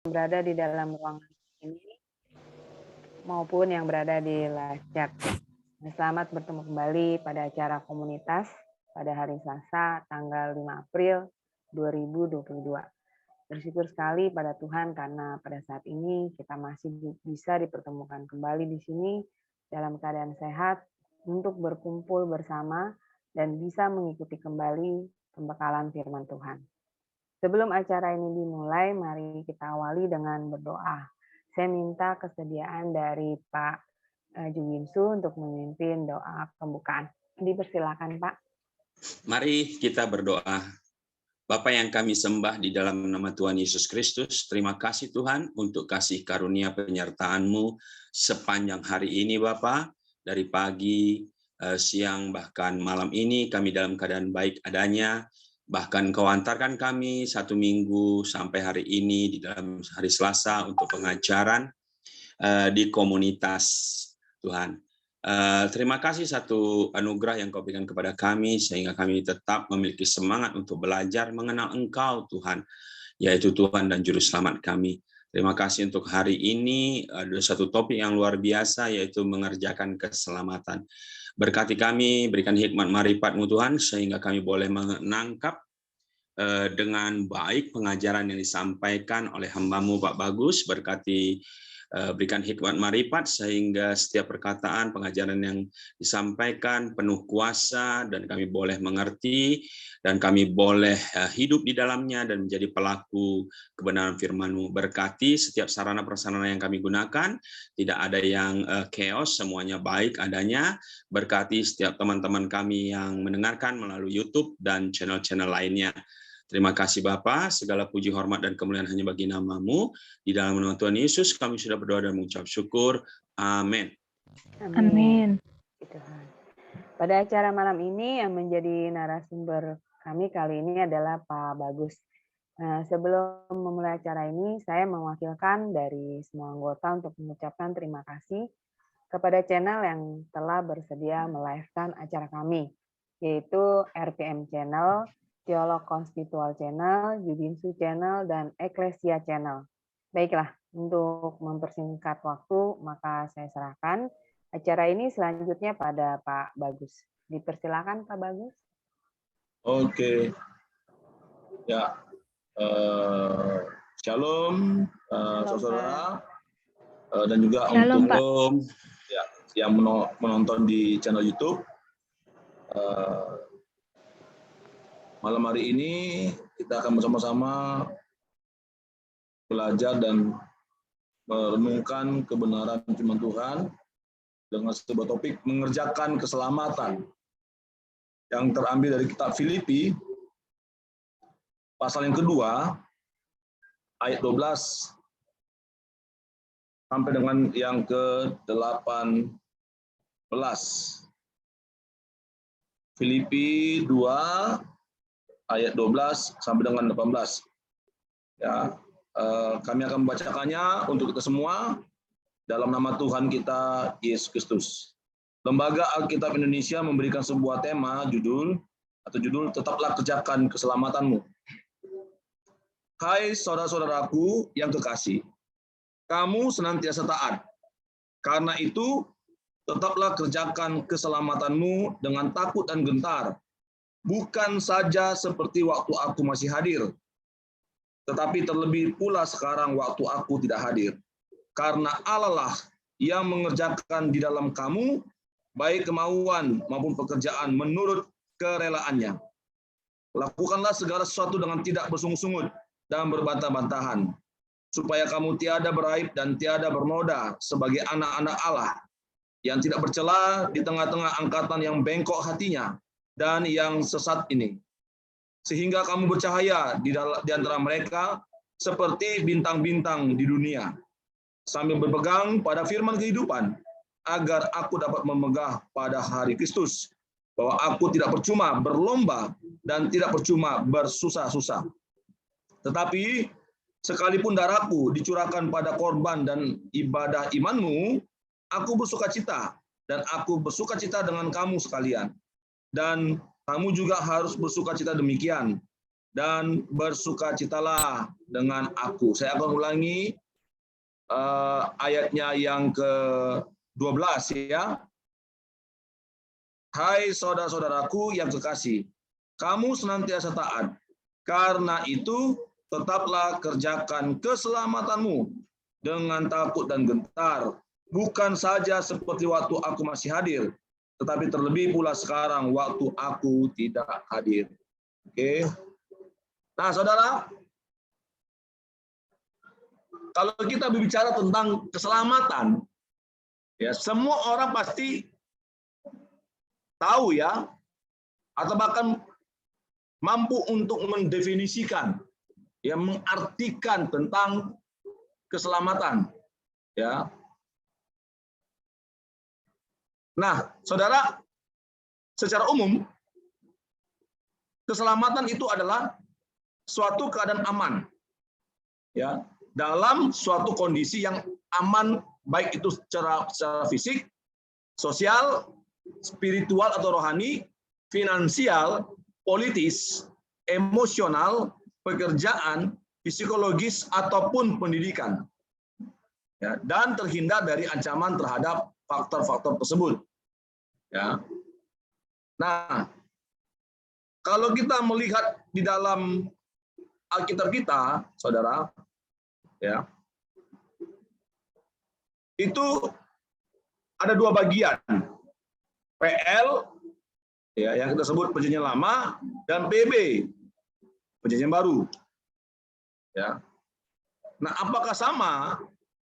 berada di dalam ruangan ini maupun yang berada di live chat. Selamat bertemu kembali pada acara komunitas pada hari Selasa tanggal 5 April 2022. Bersyukur sekali pada Tuhan karena pada saat ini kita masih bisa dipertemukan kembali di sini dalam keadaan sehat untuk berkumpul bersama dan bisa mengikuti kembali pembekalan firman Tuhan. Sebelum acara ini dimulai, mari kita awali dengan berdoa. Saya minta kesediaan dari Pak Juwinsu untuk memimpin doa pembukaan. Dipersilakan, Pak. Mari kita berdoa. Bapa yang kami sembah di dalam nama Tuhan Yesus Kristus, terima kasih Tuhan untuk kasih karunia penyertaan-Mu sepanjang hari ini Bapa. Dari pagi, siang, bahkan malam ini kami dalam keadaan baik adanya. Bahkan Kau antarkan kami 1 minggu sampai hari ini di dalam hari Selasa untuk pengajaran di komunitas Tuhan. Terima kasih satu anugerah yang Kau berikan kepada kami sehingga kami tetap memiliki semangat untuk belajar mengenal Engkau Tuhan, yaitu Tuhan dan Juru Selamat kami. Terima kasih untuk hari ini, ada satu topik yang luar biasa yaitu mengerjakan keselamatan. Berkati kami, berikan hikmat marifat-Mu Tuhan sehingga kami boleh menangkap dengan baik pengajaran yang disampaikan oleh hamba-Mu Pak Bagus. Berkati berikan hikmat marifat sehingga setiap perkataan pengajaran yang disampaikan penuh kuasa dan kami boleh mengerti dan kami boleh hidup di dalamnya dan menjadi pelaku kebenaran firman-Mu. Berkati setiap sarana prasarana yang kami gunakan, tidak ada yang chaos, semuanya baik adanya. Berkati setiap teman-teman kami yang mendengarkan melalui YouTube dan channel-channel lainnya. Terima kasih Bapa, segala puji hormat dan kemuliaan hanya bagi nama-Mu. Di dalam nama Tuhan Yesus kami sudah berdoa dan mengucap syukur. Amin. Amin. Pada acara malam ini yang menjadi narasumber kami kali ini adalah Pak Bagus. Nah, sebelum memulai acara ini, saya mewakilkan dari semua anggota untuk mengucapkan terima kasih kepada channel yang telah bersedia melive-kan acara kami, yaitu RPM Channel, Teolog Konstitual Channel, Jubinsu Channel, dan Eklesia Channel. Baiklah, untuk mempersingkat waktu, maka saya serahkan acara ini selanjutnya pada Pak Bagus. Dipersilakan Pak Bagus. Oke. Ya. Shalom, saudara, dan juga Shalom, untuk ya, yang menonton di channel YouTube. Malam hari ini kita akan bersama-sama belajar dan merenungkan kebenaran firman Tuhan dengan sebuah topik mengerjakan keselamatan yang terambil dari kitab Filipi pasal yang kedua ayat 12 sampai dengan yang ke-18. Filipi 2 ayat 12 sampai dengan 18. Ya, kami akan membacakannya untuk kita semua dalam nama Tuhan kita Yesus Kristus. Lembaga Alkitab Indonesia memberikan sebuah tema judul tetaplah kerjakan keselamatanmu. Hai saudara-saudaraku yang kekasih, kamu senantiasa taat. Karena itu, tetaplah kerjakan keselamatanmu dengan takut dan gentar. Bukan saja seperti waktu aku masih hadir, tetapi terlebih pula sekarang waktu aku tidak hadir. Karena Allah lah yang mengerjakan di dalam kamu, baik kemauan maupun pekerjaan menurut kerelaannya. Lakukanlah segala sesuatu dengan tidak bersungut-sungut dan berbantah-bantahan, supaya kamu tiada beraib dan tiada bernoda sebagai anak-anak Allah, yang tidak bercela di tengah-tengah angkatan yang bengkok hatinya dan yang sesat ini. Sehingga kamu bercahaya di antara mereka seperti bintang-bintang di dunia, sambil berpegang pada firman kehidupan, agar aku dapat memegah pada hari Kristus, bahwa aku tidak percuma berlomba dan tidak percuma bersusah-susah. Tetapi sekalipun darahku dicurahkan pada korban dan ibadah imanmu, aku bersukacita, dan aku bersukacita dengan kamu sekalian. Dan kamu juga harus bersukacita demikian. dan bersukacitalah dengan aku. Saya akan ulangi ayatnya yang ke-12 ya. Hai saudara-saudaraku yang kekasih, kamu senantiasa taat. Karena itu tetaplah kerjakan keselamatanmu dengan takut dan gentar, bukan saja seperti waktu aku masih hadir, tetapi terlebih pula sekarang waktu aku tidak hadir. Oke. Nah, saudara, kalau kita berbicara tentang keselamatan, ya semua orang pasti tahu ya, atau bahkan mampu untuk mendefinisikan, ya mengartikan tentang keselamatan, ya. Nah, saudara, secara umum keselamatan itu adalah suatu keadaan aman, ya, dalam suatu kondisi yang aman, baik itu secara fisik, sosial, spiritual atau rohani, finansial, politis, emosional, pekerjaan, psikologis ataupun pendidikan, ya, dan terhindar dari ancaman terhadap faktor-faktor tersebut, ya. Nah, kalau kita melihat di dalam Alkitab kita, saudara, ya, itu ada dua bagian, PL, ya, yang kita sebut Perjanjian Lama, dan PB, Perjanjian Baru. Ya. Nah, apakah sama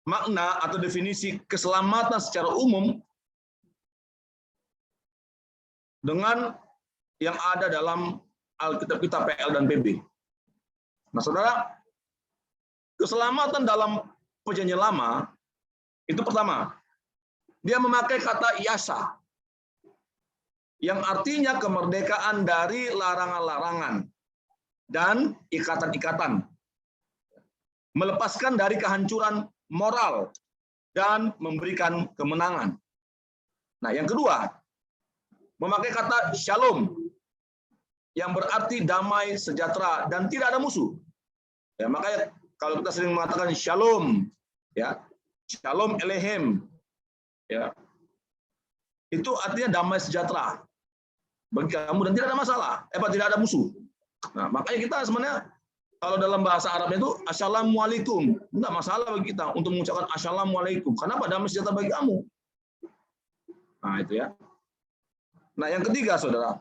makna atau definisi keselamatan secara umum dengan yang ada dalam Alkitab kita PL dan PB? Nah, saudara, keselamatan dalam Perjanjian Lama itu pertama, dia memakai kata yasa, yang artinya kemerdekaan dari larangan-larangan dan ikatan-ikatan, melepaskan dari kehancuran moral dan memberikan kemenangan. Nah, yang kedua, memakai kata shalom, yang berarti damai, sejahtera, dan tidak ada musuh. Ya, makanya kalau kita sering mengatakan shalom, ya, shalom Elohim, ya, itu artinya damai sejahtera bagi kamu dan tidak ada masalah, tidak ada musuh. Nah, makanya kita sebenarnya kalau dalam bahasa Arabnya itu assalamualaikum, enggak masalah bagi kita untuk mengucapkan assalamualaikum. Kenapa? Damai sejahtera bagi kamu. Nah, itu ya. Nah, yang ketiga, saudara,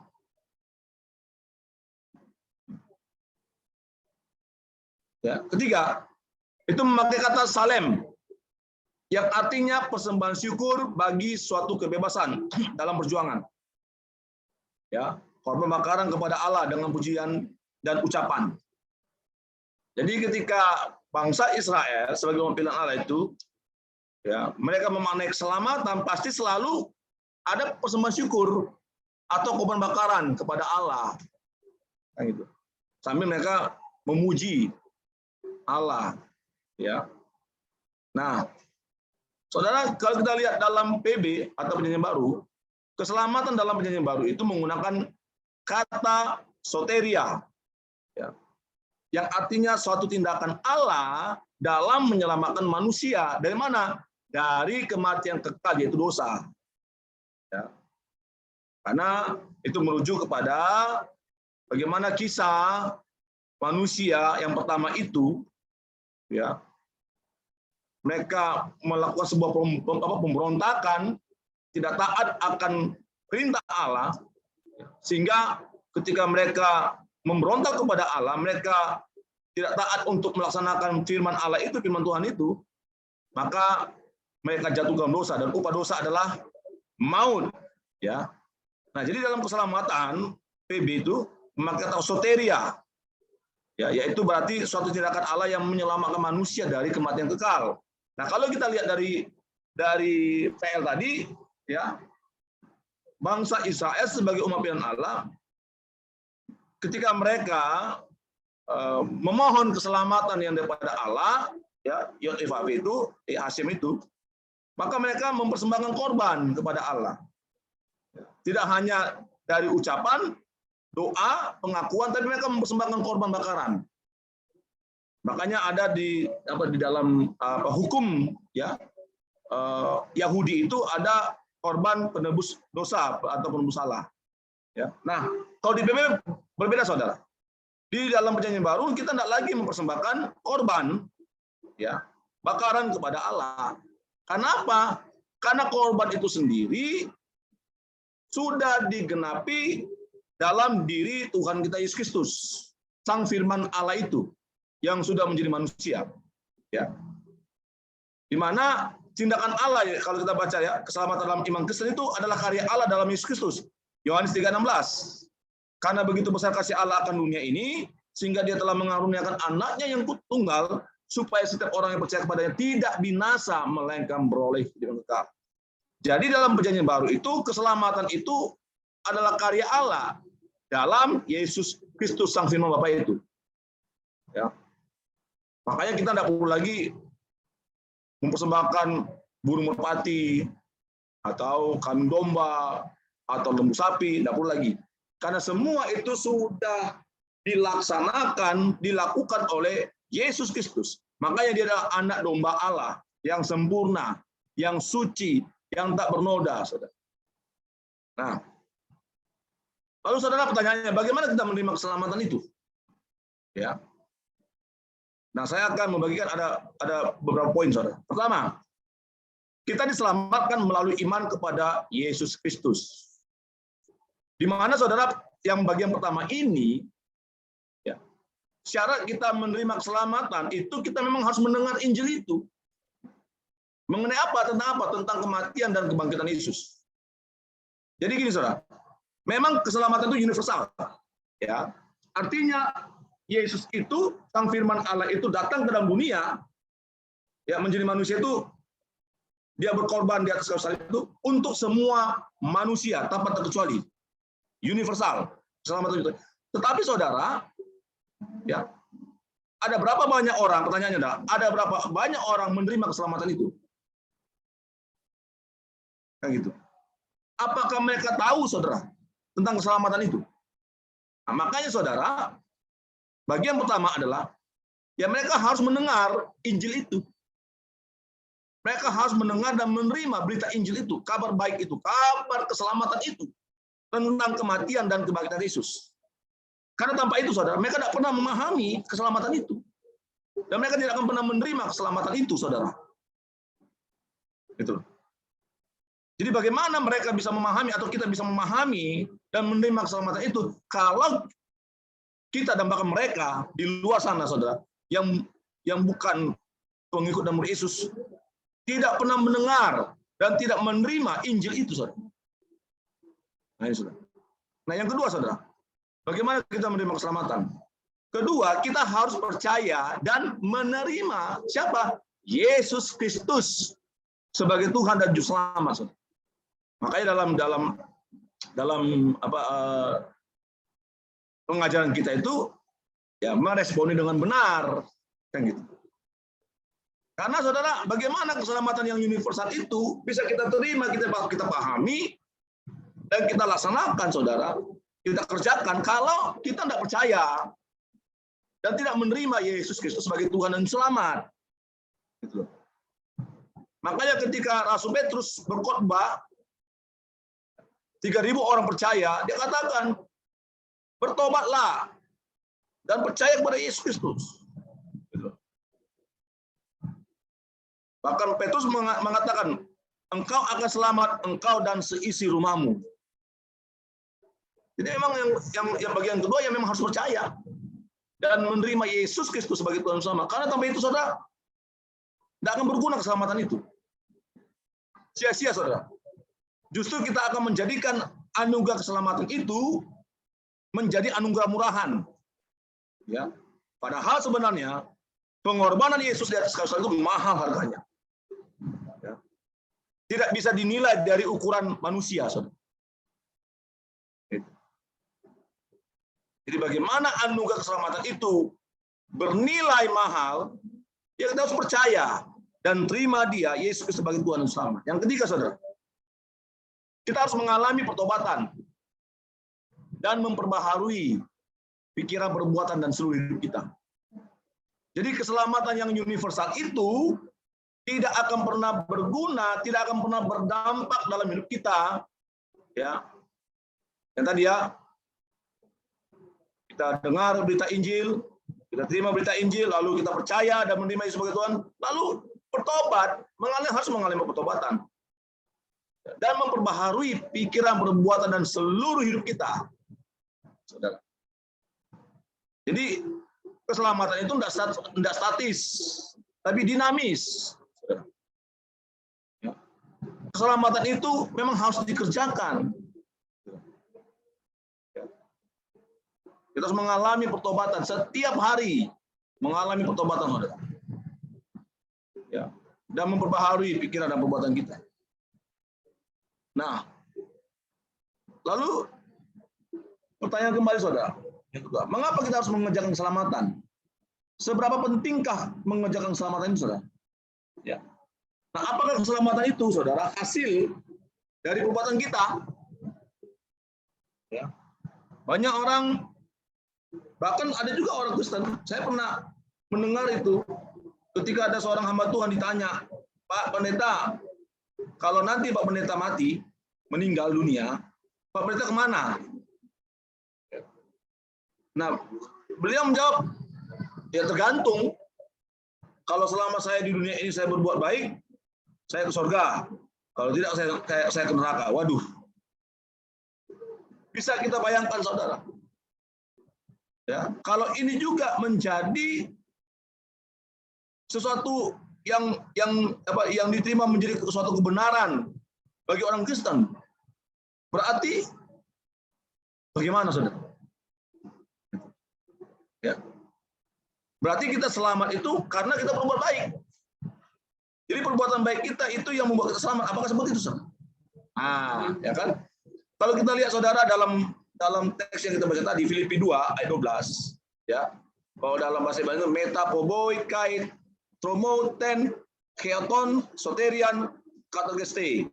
ya, ketiga itu memakai kata salem, yang artinya persembahan syukur bagi suatu kebebasan dalam perjuangan. Ya, korban bakaran kepada Allah dengan pujian dan ucapan. Jadi ketika bangsa Israel sebagai umat pilihan Allah itu, ya, mereka memaknai keselamatan, pasti selalu ada persembahan syukur atau korban bakaran kepada Allah, nah, gitu. Sambil mereka memuji Allah, ya. Nah, saudara, kalau kita lihat dalam PB atau Perjanjian Baru, keselamatan dalam Perjanjian Baru itu menggunakan kata soteria, ya, yang artinya suatu tindakan Allah dalam menyelamatkan manusia dari mana? Dari kematian kekal, yaitu dosa. Ya. Karena itu merujuk kepada bagaimana kisah manusia yang pertama itu, ya, mereka melakukan sebuah pemberontakan, tidak taat akan perintah Allah, sehingga ketika mereka memberontak kepada Allah, mereka tidak taat untuk melaksanakan firman Allah itu, firman Tuhan itu, maka mereka jatuh dalam dosa, dan upah dosa adalah maut, ya. Nah, jadi dalam keselamatan PB itu memakai kata soteria, ya, yaitu berarti suatu tindakan Allah yang menyelamatkan manusia dari kematian kekal. Nah, kalau kita lihat dari PL tadi, ya, bangsa Israel sebagai umat pilihan Allah, ketika mereka memohon keselamatan yang daripada Allah, ya, Yod-Ivav itu, Hasim itu, maka mereka mempersembahkan korban kepada Allah. Tidak hanya dari ucapan, doa, pengakuan, tapi mereka mempersembahkan korban bakaran. Makanya ada di dalam hukum ya Yahudi itu ada korban penebus dosa atau penebus salah. Ya. Nah, kalau di PBB berbeda, saudara. Di dalam perjanjian baru kita tidak lagi mempersembahkan korban ya bakaran kepada Allah. Kenapa? Karena korban itu sendiri sudah digenapi dalam diri Tuhan kita Yesus Kristus, Sang Firman Allah itu yang sudah menjadi manusia. Ya. Di mana tindakan Allah ya, kalau kita baca ya, keselamatan dalam iman Kristen itu adalah karya Allah dalam Yesus Kristus. Yohanes 3:16. Karena begitu besar kasih Allah akan dunia ini, sehingga Dia telah mengaruniakan anaknya yang tunggal, supaya setiap orang yang percaya kepadanya tidak binasa, melainkan beroleh hidup yang kekal. Jadi dalam perjanjian baru itu, keselamatan itu adalah karya Allah dalam Yesus Kristus Sang Firman Bapa itu. Ya. Makanya kita tidak perlu lagi mempersembahkan burung merpati atau kambing domba atau lembu sapi, tidak perlu lagi. Karena semua itu sudah dilakukan oleh Yesus Kristus. Makanya Dia adalah anak domba Allah yang sempurna, yang suci, yang tak bernoda, saudara. Nah, lalu saudara pertanyaannya, bagaimana kita menerima keselamatan itu? Ya. Nah, saya akan membagikan ada beberapa poin, saudara. Pertama, kita diselamatkan melalui iman kepada Yesus Kristus. Di mana, saudara, yang bagian pertama ini, ya, syarat kita menerima keselamatan itu kita memang harus mendengar Injil itu. Mengenai apa? Tentang apa? Tentang kematian dan kebangkitan Yesus. Jadi gini, saudara, memang keselamatan itu universal. Ya, artinya Yesus itu, Sang Firman Allah itu datang ke dalam dunia, ya menjadi manusia itu, Dia berkorban di atas kayu salib itu untuk semua manusia tanpa terkecuali. Universal keselamatan itu. Tetapi saudara, ya ada berapa banyak orang? Pertanyaannya ada berapa banyak orang menerima keselamatan itu? Kayak gitu. Apakah mereka tahu, saudara, tentang keselamatan itu? Nah, makanya saudara, bagian pertama adalah ya mereka harus mendengar Injil itu. Mereka harus mendengar dan menerima berita Injil itu, kabar baik itu, kabar keselamatan itu, tentang kematian dan kebangkitan Yesus. Karena tanpa itu, saudara, mereka tidak pernah memahami keselamatan itu. Dan mereka tidak akan pernah menerima keselamatan itu, saudara. Itu. Jadi bagaimana mereka bisa memahami atau kita bisa memahami dan menerima keselamatan itu kalau kita dan bahkan mereka di luar sana, saudara, yang bukan pengikut dan murid Yesus, tidak pernah mendengar dan tidak menerima Injil itu, saudara. Nah, ini, saudara. Nah, yang kedua, saudara, bagaimana kita menerima keselamatan? Kedua, kita harus percaya dan menerima siapa? Yesus Kristus sebagai Tuhan dan Juru Selamat, saudara. Makanya dalam pengajaran kita itu ya meresponi dengan benar, kan gitu. Karena saudara, bagaimana keselamatan yang universal itu bisa kita terima, kita pahami, dan kita laksanakan, saudara, kita kerjakan kalau kita tidak percaya dan tidak menerima Yesus Kristus sebagai Tuhan dan Selamat. Gitu. Makanya ketika Rasul Petrus berkhotbah, 3.000 orang percaya, dia katakan, bertobatlah dan percaya kepada Yesus Kristus. Gitu. Bahkan Petrus mengatakan, engkau akan selamat, engkau dan seisi rumahmu. Jadi memang yang bagian kedua yang memang harus percaya dan menerima Yesus Kristus sebagai Tuhan sama. Karena tanpa itu, saudara, tidak akan berguna keselamatan itu. Sia-sia, saudara. Justru kita akan menjadikan anugerah keselamatan itu menjadi anugerah murahan. Ya. Padahal sebenarnya pengorbanan Yesus di atas kayu salib itu mahal harganya. Ya. Tidak bisa dinilai dari ukuran manusia, saudara. Jadi bagaimana anugerah keselamatan itu bernilai mahal, ya kita harus percaya dan terima Dia, Yesus sebagai Tuhan dan Selamat. Yang ketiga, saudara, kita harus mengalami pertobatan. dan memperbaharui pikiran, perbuatan, dan seluruh hidup kita. Jadi keselamatan yang universal itu tidak akan pernah berguna, tidak akan pernah berdampak dalam hidup kita, ya. Yang tadi ya, kita dengar berita Injil, kita terima berita Injil, lalu kita percaya dan menerima Yesus sebagai Tuhan, lalu bertobat, harus mengalami pertobatan. Dan memperbaharui pikiran, perbuatan, dan seluruh hidup kita. Saudara. Jadi, keselamatan itu tidak statis, tapi dinamis. Saudara. Keselamatan itu memang harus dikerjakan. Kita harus mengalami pertobatan setiap hari, mengalami pertobatan, saudara. Ya, dan memperbaharui pikiran dan perbuatan kita. Nah, lalu pertanyaan kembali, saudara. Mengapa kita harus mengerjakan keselamatan? Seberapa pentingkah mengerjakan keselamatan itu, saudara? Ya. Nah, apakah keselamatan itu, saudara, hasil dari perbuatan kita? Ya. Banyak orang, bahkan ada juga orang Kristen, saya pernah mendengar itu, ketika ada seorang hamba Tuhan ditanya, Pak Pendeta, kalau nanti Pak Pendeta mati, meninggal dunia, Pak Pendeta kemana? Nah, beliau menjawab, ya tergantung. Kalau selama saya di dunia ini saya berbuat baik, saya ke surga. Kalau tidak, saya ke neraka. Waduh. Bisa kita bayangkan, saudara. Ya, kalau ini juga menjadi sesuatu yang diterima menjadi suatu kebenaran bagi orang Kristen, berarti bagaimana, saudara? Ya. Berarti kita selamat itu karena kita berbuat baik. Jadi perbuatan baik kita itu yang membuat kita selamat. Apakah seperti itu, saudara? Ya kan? Kalau kita lihat, saudara, dalam teks yang kita baca tadi, Filipi 2 ayat 12, ya. Kalau dalam bahasa Ibrani itu metapoboi kait tromoten keoton soterian katogeste,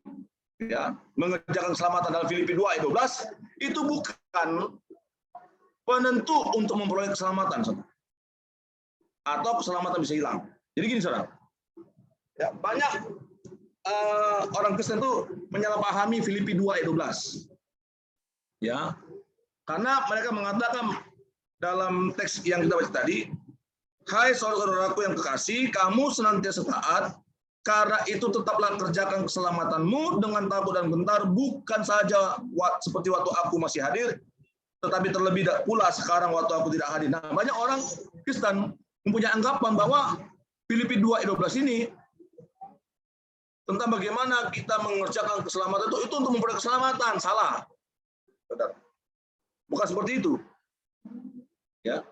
ya, mengerjakan keselamatan dalam Filipi 2 ayat 12 itu bukan penentu untuk memperoleh keselamatan, saudara. Atau keselamatan bisa hilang. Jadi gini, saudara, ya, banyak orang Kristen itu menyalahpahami Filipi 2 ayat 12, ya, karena mereka mengatakan dalam teks yang kita baca tadi, hai saudara-saudaraku yang kekasih, kamu senantiasa taat, karena itu tetaplah kerjakan keselamatanmu dengan takut dan gentar, bukan saja seperti waktu aku masih hadir, tetapi terlebih pula sekarang waktu aku tidak hadir. Nah, banyak orang Kristen mempunyai anggapan bahwa Filipi 2 ayat 12 ini tentang bagaimana kita mengerjakan keselamatan itu untuk memperoleh keselamatan. Salah. Bukan seperti itu. Ya.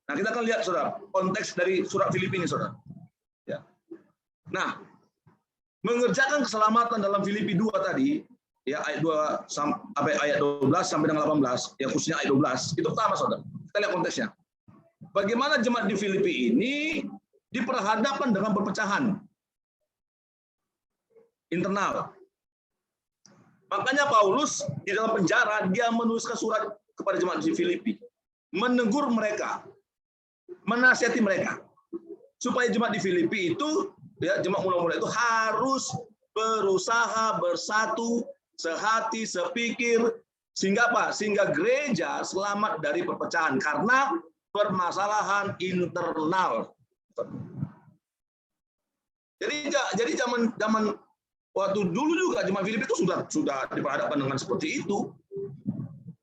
Nah, kita akan lihat, saudara, konteks dari surat Filipi ini, saudara. Ya. Nah, mengerjakan keselamatan dalam Filipi 2 tadi, ya, ayat 2 sampai ayat 12 sampai dengan 18, ya, khususnya ayat 12, itu pertama, saudara. Kita lihat konteksnya. Bagaimana jemaat di Filipi ini diperhadapkan dengan perpecahan internal. Makanya Paulus di dalam penjara, dia menuliskan surat kepada jemaat di Filipi, menegur mereka, menasihati mereka, supaya jemaat di Filipi itu, ya, jemaat mula-mula itu harus berusaha bersatu, sehati, sepikir, sehingga apa? Sehingga gereja selamat dari perpecahan karena permasalahan internal. Jadi zaman waktu dulu juga jemaat Filipi itu sudah diperhadapkan dengan seperti itu.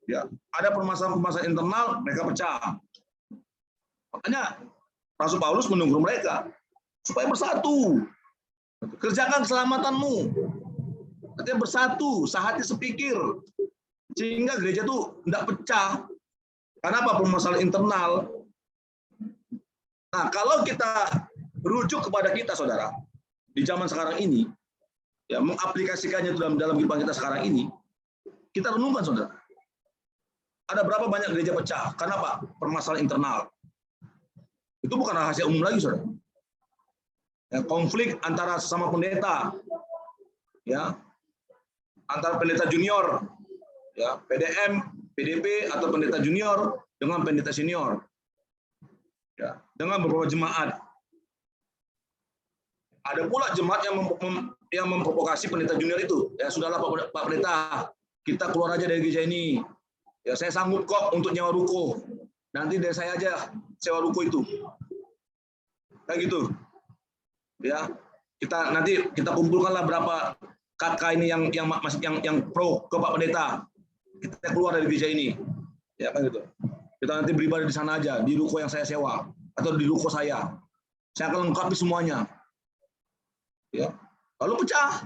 Ya, ada permasalahan internal, mereka pecah. Makanya Rasul Paulus menegur mereka supaya bersatu. Kerjakan keselamatanmu. Artinya bersatu, sehati sepikir. Sehingga gereja itu tidak pecah. Karena apa? Permasalahan internal. Nah, kalau kita rujuk kepada kita, saudara, di zaman sekarang ini, ya, mengaplikasikannya dalam kehidupan kita sekarang ini, kita renungkan, saudara. Ada berapa banyak gereja pecah? Karena apa? Permasalahan internal. Itu bukan rahasia umum lagi, saudara. Ya, konflik antara sesama pendeta, ya, antara pendeta junior, ya, PDM, PDP atau pendeta junior dengan pendeta senior. Ya, dengan beberapa jemaat. Ada pula jemaat yang memprovokasi pendeta junior itu. Ya sudahlah Pak Pendeta, kita keluar aja dari gereja ini. Ya saya sanggup kok untuk nyewa ruko. Nanti dari saya aja sewa ruko itu. Kayak gitu. Ya, kita kumpulkanlah berapa kakak ini yang pro ke Pak Pendeta. Kita keluar dari gereja ini. Ya kan gitu. Kita nanti beribadah di sana aja, di ruko yang saya sewa atau di ruko saya. Saya akan lengkapi semuanya. Ya. Lalu pecah.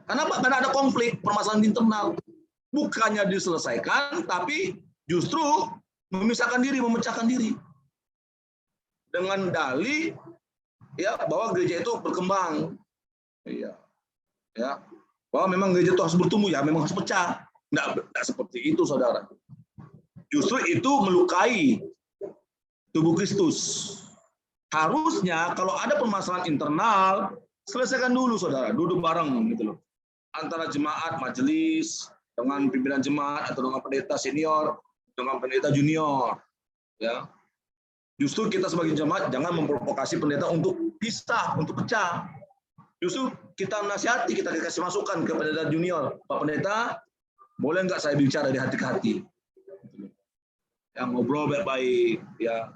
Karena ada konflik, permasalahan internal. Bukannya diselesaikan, tapi justru memisahkan diri, memecahkan diri. Dengan dalih ya bahwa gereja itu berkembang. Iya. Ya. Bahwa memang gereja itu harus bertumbuh, ya memang harus pecah. Enggak seperti itu, Saudara. Justru itu melukai tubuh Kristus. Harusnya kalau ada permasalahan internal, selesaikan dulu, Saudara. Duduk bareng gitu loh. Antara jemaat, majelis, dengan pimpinan jemaat atau dengan pendeta senior, dengan pendeta junior. Ya. Justru kita sebagai jemaat jangan memprovokasi pendeta untuk pisah, untuk pecah. Justru kita nasihati, kita kasih masukan ke pendeta junior. Pak Pendeta, boleh nggak saya bicara dari hati ke hati? Yang ngobrol baik-baik, ya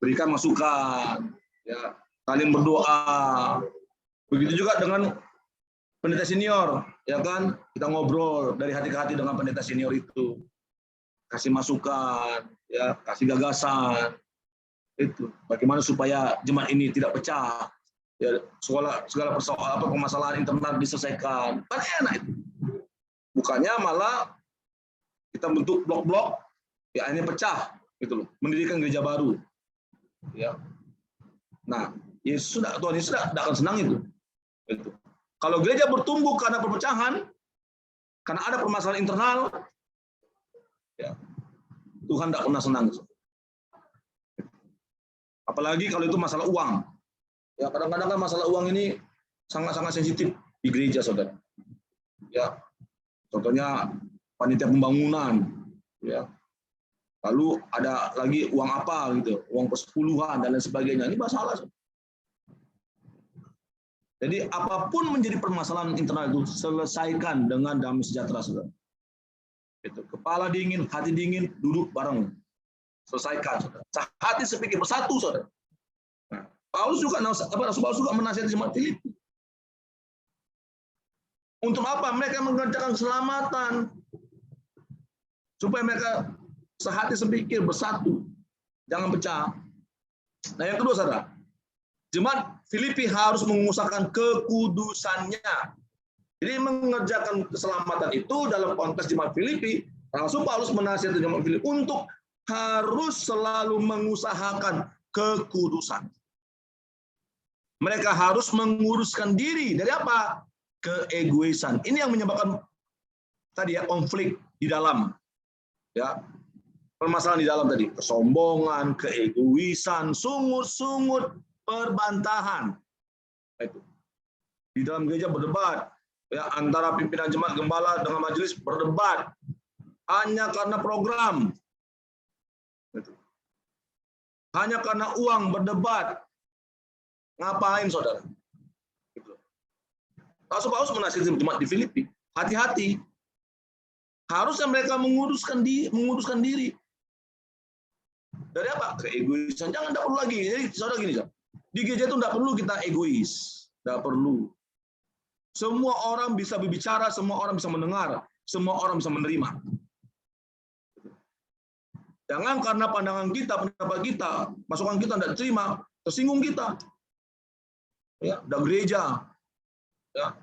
berikan masukan, ya saling berdoa. Begitu juga dengan pendeta senior, ya kan? Kita ngobrol dari hati ke hati dengan pendeta senior itu, kasih masukan, ya kasih gagasan. Itu bagaimana supaya jemaat ini tidak pecah, ya segala permasalahan internal diselesaikan. Kan enak itu. Bukannya malah kita bentuk blok-blok, ya ini pecah, gitu loh. Mendirikan gereja baru, ya. Nah, Yesus Tuhan Yesus tidak akan senang itu. Gitu. Kalau gereja bertumbuh karena perpecahan, karena ada permasalahan internal, ya Tuhan tidak pernah senang. Apalagi kalau itu masalah uang. Ya kadang-kadang kan masalah uang ini sangat-sangat sensitif di gereja, Saudara. Ya, contohnya panitia pembangunan, ya. Lalu ada lagi uang apa gitu, uang persepuluhan dan lain sebagainya. Ini masalah. Jadi apapun menjadi permasalahan internal itu selesaikan dengan damai sejahtera, Saudara. Itu kepala dingin, hati dingin, duduk bareng. Selesaikan, Saudara. Hati sepikir bersatu, Saudara. Nah, Paulus juga menasihati jemaat Filipi. Untuk apa? Mereka mengerjakan keselamatan. Supaya mereka sehati sepikir bersatu. Jangan pecah. Nah, yang kedua, Saudara. Jemaat Filipi harus mengusahakan kekudusannya. Jadi mengerjakan keselamatan itu dalam konteks jemaat Filipi, langsung Paulus menasihati jemaat Filipi untuk harus selalu mengusahakan kekudusan. Mereka harus menguruskan diri dari apa? Keegoisan. Ini yang menyebabkan tadi ya konflik di dalam. Ya. Permasalahan di dalam tadi, kesombongan, keegoisan, sungut-sungut, perbantahan. Itu. Di dalam gereja berdebat, ya antara pimpinan jemaat gembala dengan majelis berdebat hanya karena program. Itu. Hanya karena uang berdebat. Ngapain, Saudara? Gitu. Rasul Paulus menasihati jemaat di Filipi, hati-hati. Harusnya mereka menguruskan diri. Dari apa? Keegoisan. Jangan, tidak perlu lagi. Jadi, Saudara gini, di gereja itu tidak perlu kita egois. Tidak perlu. Semua orang bisa berbicara, semua orang bisa mendengar, semua orang bisa menerima. Jangan karena pandangan kita, pendapat kita, masukan kita tidak diterima, tersinggung kita. Ya, udah gereja. Ya.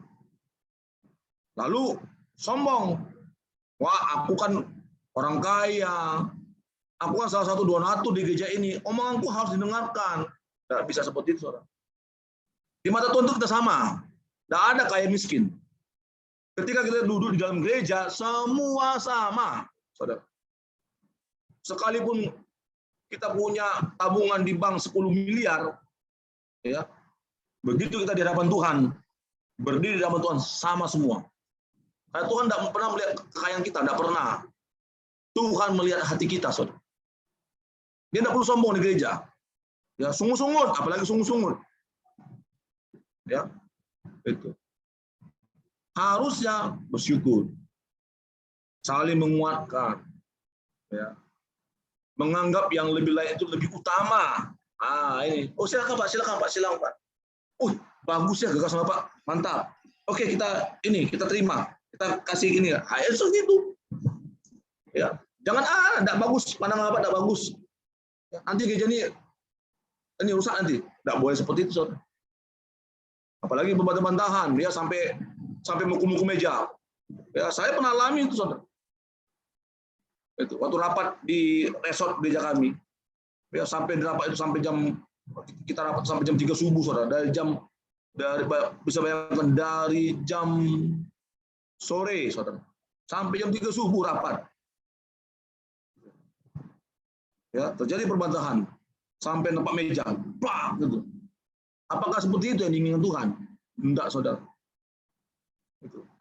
Lalu sombong. Wah, aku kan orang kaya. Aku kan salah satu donatur di gereja ini. Omonganku harus didengarkan. Tidak bisa seperti itu, Saudara. Di mata Tuhan itu kita sama. Tidak ada kaya miskin. Ketika kita duduk di dalam gereja, semua sama, Saudara. Sekalipun kita punya tabungan di bank 10 miliar, ya, begitu kita di hadapan Tuhan, berdiri di hadapan Tuhan sama semua. Karena Tuhan tidak pernah melihat kekayaan kita, tidak pernah. Tuhan melihat hati kita, saudara. Dia tidak perlu sombong di gereja. Ya, sungut-sungut, apalagi sungut-sungut. Ya, itu. Harusnya bersyukur, saling menguatkan, ya, menganggap yang lebih lain itu lebih utama. Ini, oh silakan Pak. Bagus ya gagasan Bapak, mantap. Oke, kita terima, kita kasih gini ya. Seperti itu. Ya, jangan enggak bagus, pandangan Bapak enggak bagus. Nanti gereja ini rusak nanti. Enggak boleh seperti itu, saudara. Apalagi berbantah-bantahan, dia sampai muku-muku meja. Ya, saya pernah alami itu, saudara. Itu waktu rapat di resort gereja kami. Ya, kita rapat sampai jam 3 subuh, saudara. Bisa bayangkan dari jam sore, saudara, sampai jam 3 subuh rapat. Ya, terjadi perbantahan sampai nempak meja, gitu. Apakah seperti itu yang diinginkan Tuhan? Tidak, saudara.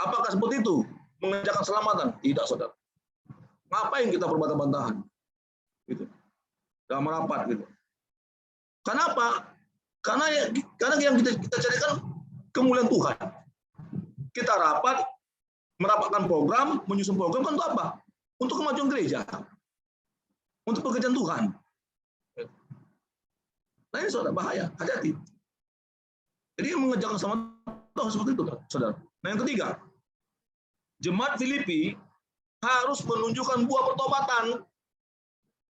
Apakah seperti itu mengerjakan keselamatan? Tidak, saudara. Ngapain kita perbantah-bantahan? Gitu. Dalam rapat, gitu. Kenapa? Karena yang kita carikan kemuliaan Tuhan. Kita rapat, merapatkan program, menyusun program kan untuk apa? Untuk kemajuan gereja. Untuk pekerjaan Tuhan. Nah ini saudara, bahaya, hati-hati. Jadi mengerjakan keselamatan seperti itu, saudara. Nah yang ketiga, jemaat Filipi harus menunjukkan buah pertobatan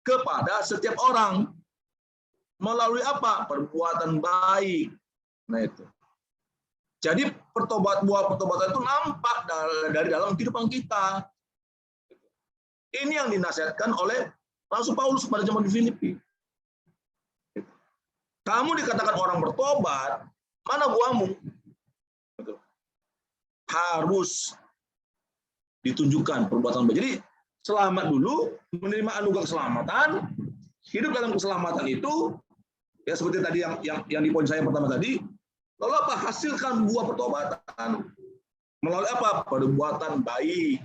kepada setiap orang. Melalui apa? Perbuatan baik. Nah itu. Jadi buah pertobatan itu nampak dari dalam kehidupan kita. Ini yang dinasihatkan oleh Rasul Paulus kepada jemaat di Filipi. Kamu dikatakan orang bertobat, mana buahmu? Harus ditunjukkan perbuatan baik. Jadi selamat dulu, menerima anugerah keselamatan, hidup dalam keselamatan itu, ya seperti tadi yang di poin saya pertama tadi, lalu apa? Hasilkan buah pertobatan. Melalui apa? Perbuatan baik.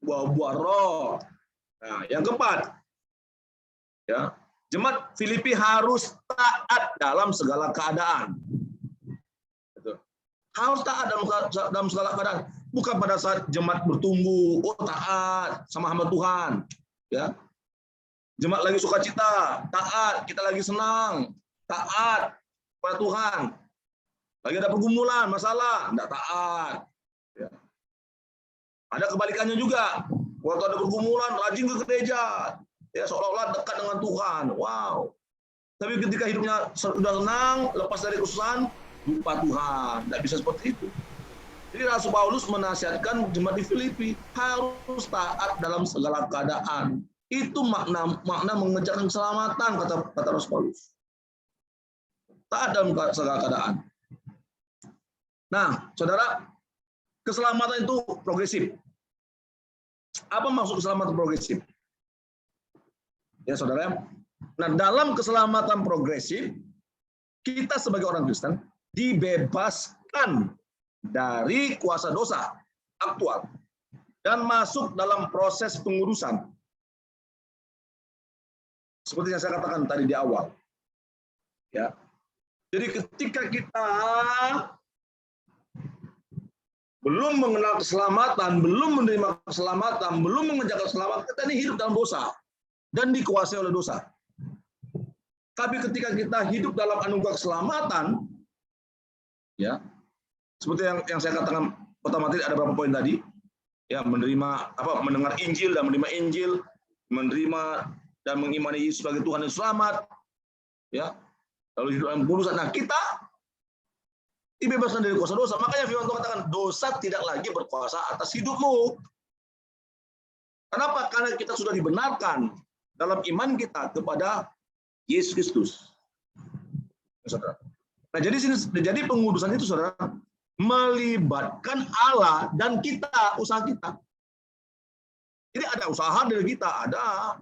Buah-buah roh. Nah, yang keempat, ya, jemaat Filipi harus taat dalam segala keadaan. Harus taat dalam segala keadaan. Bukan pada saat jemaat bertumbuh, taat sama hamba Tuhan. Ya. Jemaat lagi sukacita, taat. Kita lagi senang, taat pada Tuhan. Lagi ada pergumulan, masalah, tidak taat. Ya. Ada kebalikannya juga. Waktu ada pergumulan, rajin ke gereja. Ya, seolah-olah dekat dengan Tuhan. Wow. Tapi ketika hidupnya sudah senang, lepas dari kesusahan, lupa Tuhan. Tidak bisa seperti itu. Jadi Rasul Paulus menasihatkan jemaat di Filipi harus taat dalam segala keadaan. Itu makna mengejarkan keselamatan, kata Rasul Paulus. Taat dalam segala keadaan. Nah, saudara, keselamatan itu progresif. Apa maksud keselamatan progresif? Ya, saudara. Nah, dalam keselamatan progresif, kita sebagai orang Kristen dibebaskan dari kuasa dosa aktual dan masuk dalam proses pengurusan. Seperti yang saya katakan tadi di awal. Ya. Jadi ketika kita belum mengenal keselamatan, belum menerima keselamatan, belum mengejar keselamatan, kita ini hidup dalam dosa dan dikuasai oleh dosa. Tapi ketika kita hidup dalam anugerah keselamatan, ya, seperti yang saya katakan pertama tadi, ada beberapa poin tadi, ya, mendengar Injil dan menerima Injil, menerima dan mengimani Yesus sebagai Tuhan dan Selamat, ya, lalu hidup dalam kudusan. Nah, kita dibebaskan dari kuasa dosa. Makanya firman Tuhan katakan, dosa tidak lagi berkuasa atas hidupmu. Kenapa? Karena kita sudah dibenarkan dalam iman kita kepada Yesus Kristus. Saudara. Nah, jadi pengudusan itu, saudara, melibatkan Allah dan kita, usaha kita. Jadi ada usaha dari kita, ada.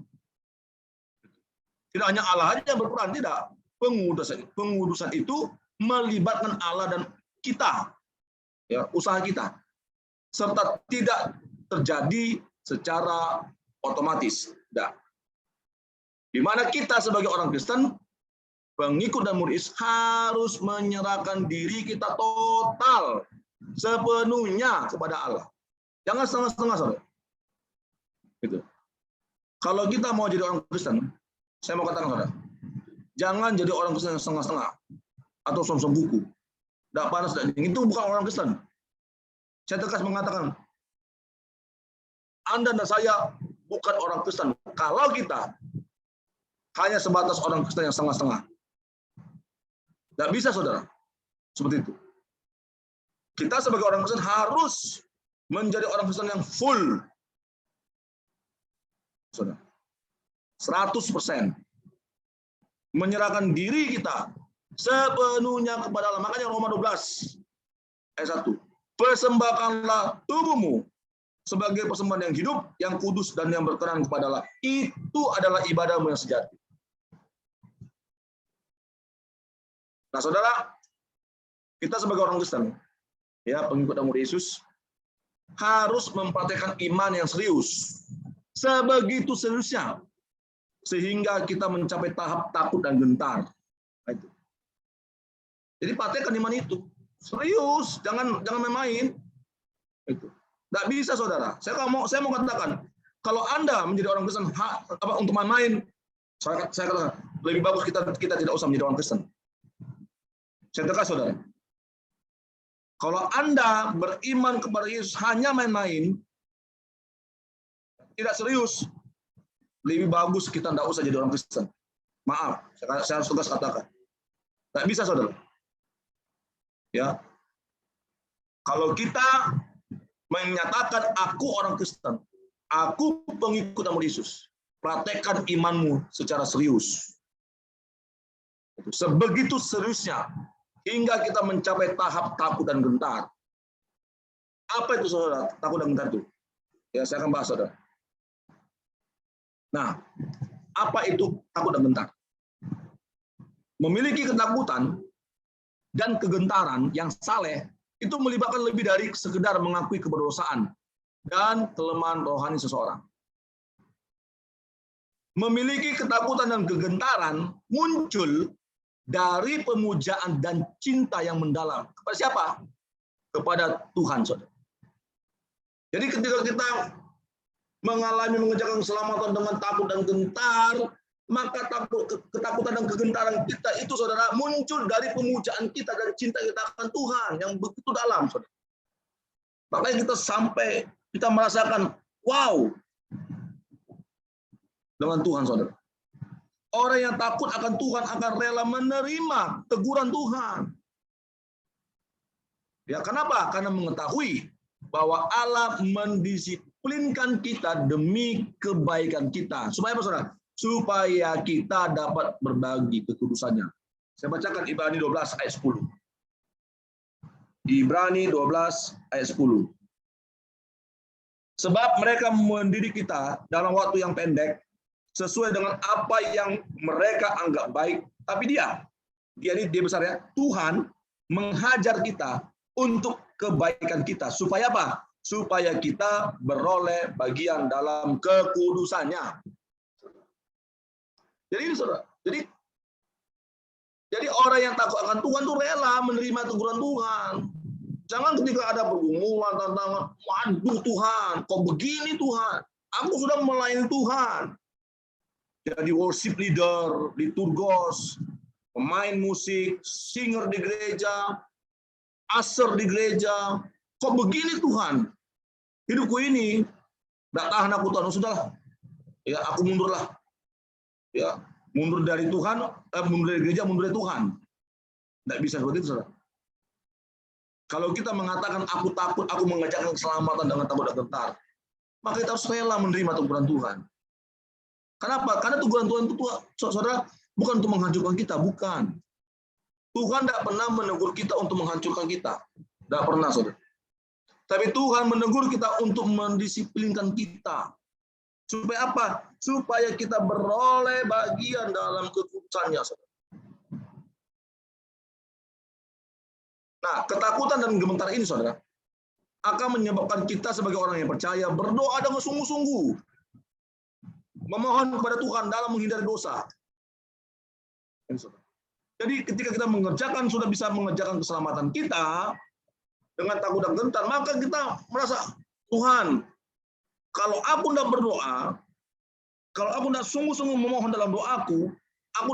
Tidak hanya Allah saja yang berperan, tidak. Pengudusan itu melibatkan Allah dan kita, ya, usaha kita. serta tidak terjadi secara otomatis. Tidak. Di mana kita sebagai orang Kristen, pengikut dan murid Yesus harus menyerahkan diri kita total, sepenuhnya kepada Allah. Jangan setengah-setengah, saudara. Gitu. Kalau kita mau jadi orang Kristen, saya mau katakan, saudara, jangan jadi orang Kristen yang setengah-setengah atau som-som buku. Tidak panas, tidak dingin. Itu bukan orang Kristen. Saya tegas mengatakan, Anda dan saya bukan orang Kristen. Kalau kita hanya sebatas orang Kristen yang setengah-setengah. Tidak bisa, saudara. Seperti itu. Kita sebagai orang Kristen harus menjadi orang Kristen yang full. Saudara. 100%. Menyerahkan diri kita sepenuhnya kepada Allah. Makanya Roma 12 ayat 1. Persembahkanlah tubuhmu sebagai persembahan yang hidup, yang kudus, dan yang berkenan kepada Allah. Itu adalah ibadahmu yang sejati. Nah, saudara, kita sebagai orang Kristen, ya, pengikut dan murid Yesus, harus mempraktikkan iman yang serius. Sebegitu seriusnya, sehingga kita mencapai tahap takut dan gentar. Nah, itu. Jadi praktekkan iman itu. Serius, jangan main-main. Itu. Nggak bisa, saudara. Saya mau katakan, kalau Anda menjadi orang Kristen untuk main-main, saya katakan, lebih bagus kita tidak usah menjadi orang Kristen. Saya tegas, saudara. Kalau Anda beriman kepada Yesus hanya main-main, tidak serius, lebih bagus kita tidak usah jadi orang Kristen. Maaf, saya harus tegas katakan. Tidak bisa, saudara. Ya, kalau kita menyatakan aku orang Kristen, aku pengikut dan murid Yesus, praktekkan imanmu secara serius. Sebegitu seriusnya, hingga kita mencapai tahap takut dan gentar. Apa itu, saudara, takut dan gentar itu? Ya, saya akan bahas, saudara. Nah, apa itu takut dan gentar? Memiliki ketakutan dan kegentaran yang saleh itu melibatkan lebih dari sekedar mengakui keberdosaan dan kelemahan rohani seseorang. Memiliki ketakutan dan kegentaran muncul dari pemujaan dan cinta yang mendalam. Kepada siapa? Kepada Tuhan, saudara. Jadi ketika kita mengerjakan keselamatan dengan takut dan gentar, maka ketakutan dan kegentaran kita itu, saudara, muncul dari pemujaan kita dan cinta kita akan Tuhan yang begitu dalam, saudara. Makanya kita merasakan wow dengan Tuhan, saudara. Orang yang takut akan Tuhan akan rela menerima teguran Tuhan. Ya, kenapa? Karena mengetahui bahwa Allah mendisiplinkan kita demi kebaikan kita. Supaya apa, saudara? Supaya kita dapat berbagi kekudusannya. Saya bacakan Ibrani 12 ayat 10. Ibrani 12 ayat 10. Sebab mereka mendidik kita dalam waktu yang pendek, sesuai dengan apa yang mereka anggap baik, tapi dia besar, ya, Tuhan menghajar kita untuk kebaikan kita. Supaya apa? Supaya kita beroleh bagian dalam kekudusannya. Jadi ini, saudara. Jadi orang yang takut akan Tuhan itu rela menerima teguran Tuhan. Jangan ketika ada pergumulan, tantangan, waduh Tuhan, kok begini Tuhan? Aku sudah melayani Tuhan. Jadi worship leader, liturgos, pemain musik, singer di gereja, usher di gereja. Kok begini Tuhan? Hidupku ini tidak tahan aku Tuhan. Sudahlah, ya aku mundurlah. Ya, mundur dari Tuhan, mundur dari gereja, mundur dari Tuhan. Tidak bisa seperti itu, saudara. Kalau kita mengatakan aku takut, aku mengerjakan keselamatan dengan takut dan gentar, maka kita harus rela menerima teguran Tuhan. Kenapa? Karena teguran Tuhan itu, saudara, bukan untuk menghancurkan kita, bukan. Tuhan tidak pernah menegur kita untuk menghancurkan kita. Tidak pernah, saudara. Tapi Tuhan menegur kita untuk mendisiplinkan kita. Supaya apa? Supaya kita beroleh bagian dalam kekudusannya, saudara. Nah, ketakutan dan gemetar ini, saudara, akan menyebabkan kita sebagai orang yang percaya berdoa dengan sungguh-sungguh, memohon kepada Tuhan dalam menghindari dosa. Jadi ketika kita sudah bisa mengerjakan keselamatan kita dengan takut dan gentar, maka kita merasa, Tuhan, kalau aku tidak berdoa, kalau aku tidak sungguh-sungguh memohon dalam doaku, aku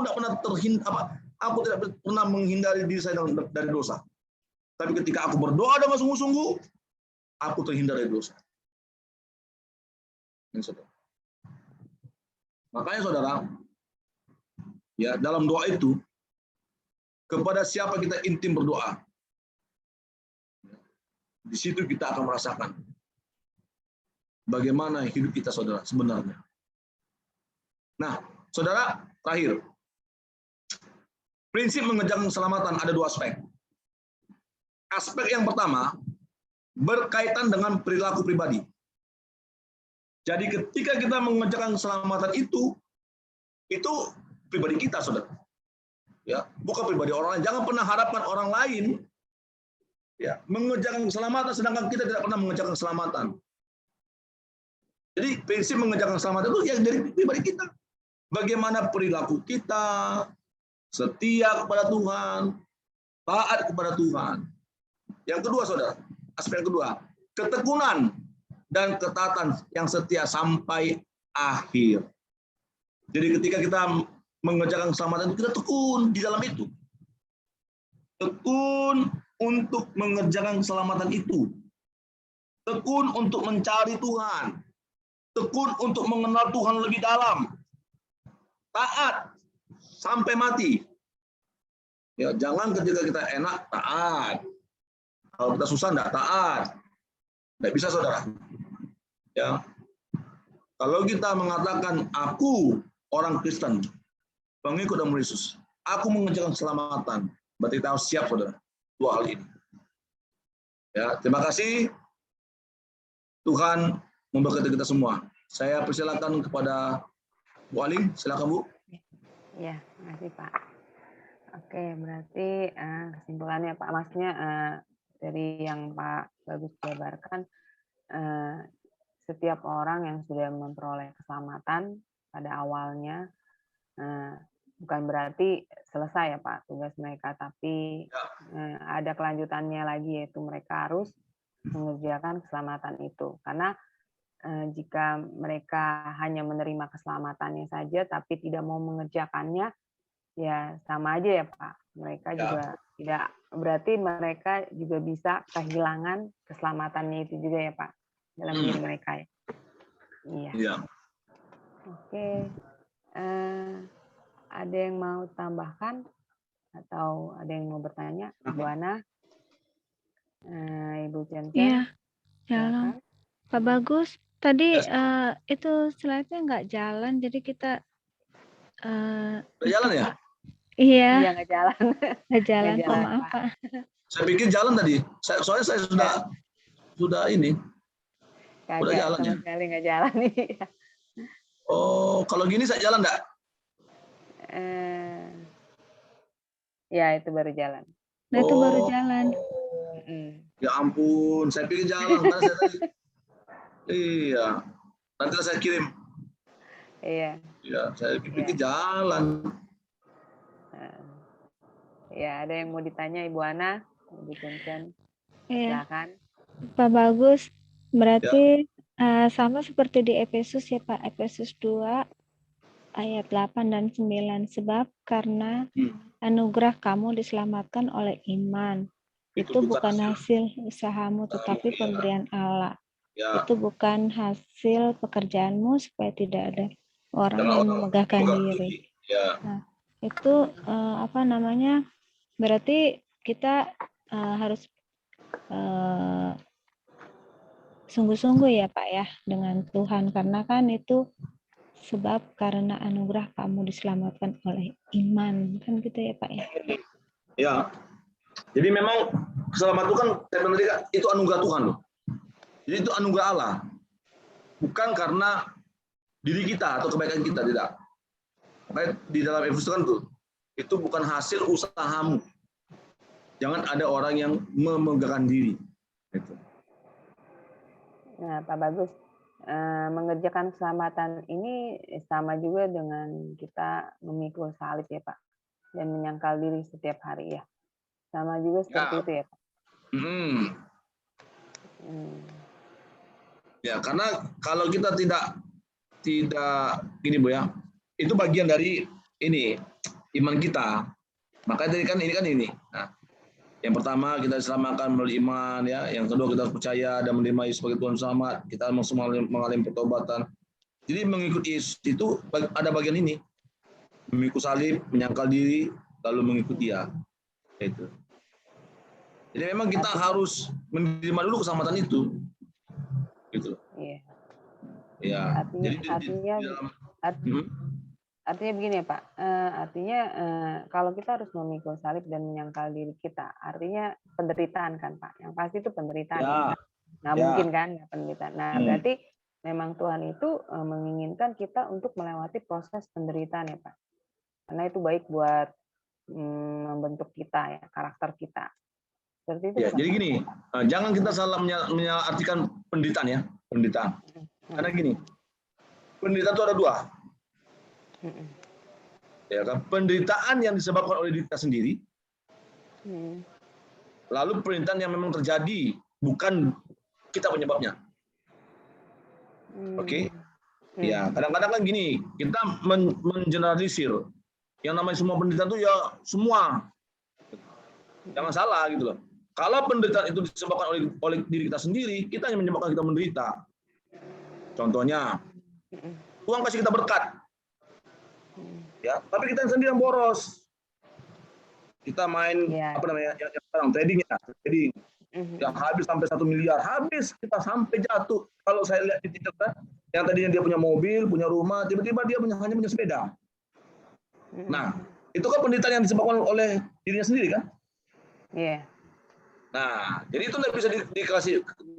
tidak pernah menghindari diri saya dari dosa. Tapi ketika aku berdoa dengan sungguh-sungguh, aku terhindar dari dosa. Makanya saudara, ya dalam doa itu, kepada siapa kita intim berdoa, di situ kita akan merasakan bagaimana hidup kita, saudara, sebenarnya. Nah, saudara, terakhir, prinsip mengejar keselamatan ada dua aspek. Aspek yang pertama berkaitan dengan perilaku pribadi. Jadi ketika kita mengejar keselamatan itu pribadi kita, saudara. Ya, bukan pribadi orang lain. Jangan pernah harapkan orang lain ya mengejar keselamatan sedangkan kita tidak pernah mengejar keselamatan. Jadi prinsip mengejar keselamatan itu yang dari pribadi kita. Bagaimana perilaku kita, setia kepada Tuhan, taat kepada Tuhan. Yang kedua, saudara, aspek kedua, ketekunan dan ketaatan yang setia sampai akhir. Jadi ketika kita mengerjakan keselamatan itu, kita tekun di dalam itu. Tekun untuk mengerjakan keselamatan itu. Tekun untuk mencari Tuhan. Tekun untuk mengenal Tuhan lebih dalam. Taat sampai mati. Ya, jangan ketika kita enak taat. Kalau kita susah enggak taat. Enggak bisa, saudara. Ya. Kalau kita mengatakan aku orang Kristen, pengikut dan Yesus, aku mengerjakan keselamatan, berarti kita harus siap, saudara, dua hal ini. Ya, terima kasih. Tuhan memberkati kita semua. Saya persilakan kepada Bu Aling, silakan Bu. Ya, makasih Pak. Oke, berarti kesimpulannya Pak, maksudnya dari yang Pak Bagus jabarkan, setiap orang yang sudah memperoleh keselamatan pada awalnya, bukan berarti selesai ya Pak tugas mereka, tapi ada kelanjutannya lagi, yaitu mereka harus mengerjakan keselamatan itu. Karena jika mereka hanya menerima keselamatannya saja tapi tidak mau mengerjakannya, ya sama aja ya Pak. Mereka juga tidak, berarti mereka juga bisa kehilangan keselamatannya itu juga ya Pak dalam diri mereka ya. Iya. Oke. Ada yang mau tambahkan atau ada yang mau bertanya? Bu Ana, Ibu Cen-Cen. Iya, jalan. Pak Bagus, tadi itu slide-nya nggak jalan, jadi kita udah jalan ya? Iya, nggak jalan. nggak jalan. Nggak jalan, Maaf Pak. Saya pikir jalan tadi. Soalnya saya sudah ini. Kagak, udah jalan sama ya? sekali nggak jalan nih. Oh, kalau gini saya jalan enggak? Ya, itu baru jalan. Nah, itu baru jalan. Ya ampun, saya pikir jalan. Saya tadi. Iya, nanti saya kirim. Iya. Ya, saya pikir jalan. Ya, ada yang mau ditanya Ibu Ana, Ibu Cen-Cen? Iya. Silakan. Pak Bagus, berarti sama seperti di Efesus ya Pak, Efesus 2 ayat 8 dan 9, sebab karena anugerah kamu diselamatkan oleh iman. Itu bukan hasil usahamu tetapi pemberian Allah. Ya. Itu bukan hasil pekerjaanmu supaya tidak ada orang yang memegahkan diri. Ya. Nah, itu berarti kita harus sungguh-sungguh ya Pak ya dengan Tuhan, karena kan itu sebab karena anugerah kamu diselamatkan oleh iman, kan gitu ya Pak ya. Ya. Jadi memang keselamatan itu kan itu anugerah Tuhan loh. Jadi itu anugerah Allah. Bukan karena diri kita atau kebaikan kita, tidak. Makanya di dalam Efesus kan tuh, itu bukan hasil usahamu. Jangan ada orang yang memegahkan diri. Gitu. Nah, Pak Bagus, mengerjakan keselamatan ini sama juga dengan kita memikul salib ya Pak, dan menyangkal diri setiap hari ya. Sama juga seperti Ya. itu ya Pak. Ya, karena kalau kita tidak gini Bu ya, itu bagian dari ini iman kita. Makanya tadi kan ini. Nah, yang pertama kita diselamatkan melalui iman ya, yang kedua kita harus percaya dan menerima Yesus sebagai Tuhan selamat. Kita harus mengalami pertobatan. Jadi mengikuti Yesus itu ada bagian ini, memikul salib, menyangkal diri, lalu mengikuti Dia. Itu. Jadi memang kita harus menerima dulu keselamatan itu. Gitu. Iya. Ya. Artinya begini ya Pak, artinya kalau kita harus memikul salib dan menyangkal diri kita, artinya penderitaan kan Pak, yang pasti itu penderitaan. Ya. Nggak mungkin kan nggak penderitaan. Nah berarti memang Tuhan itu menginginkan kita untuk melewati proses penderitaan ya Pak, karena itu baik buat membentuk kita ya, karakter kita. Seperti itu. Ya, jadi gini, jangan kita salah menyartikan penderitaan ya, penderitaan. Karena gini, penderitaan itu ada dua. Ya kan, penderitaan yang disebabkan oleh diri kita sendiri, lalu penderitaan yang memang terjadi bukan kita penyebabnya. Oke? Ya, kadang-kadang kan gini, kita mengeneralisir. Yang namanya semua penderitaan itu ya semua. Jangan salah gitu loh. Kalau penderitaan itu disebabkan oleh diri kita sendiri, kita yang menyebabkan kita menderita. Contohnya, Tuhan kasih kita berkat. Ya, tapi kita sendiri yang boros. Kita main apa namanya? Yang sekarang trading. Yang habis sampai 1 miliar, habis kita sampai jatuh. Kalau saya lihat di TikTok, yang tadinya dia punya mobil, punya rumah, tiba-tiba dia hanya punya sepeda. Nah, itu kan penderitaan yang disebabkan oleh dirinya sendiri kan? Iya. Nah, jadi itu tidak bisa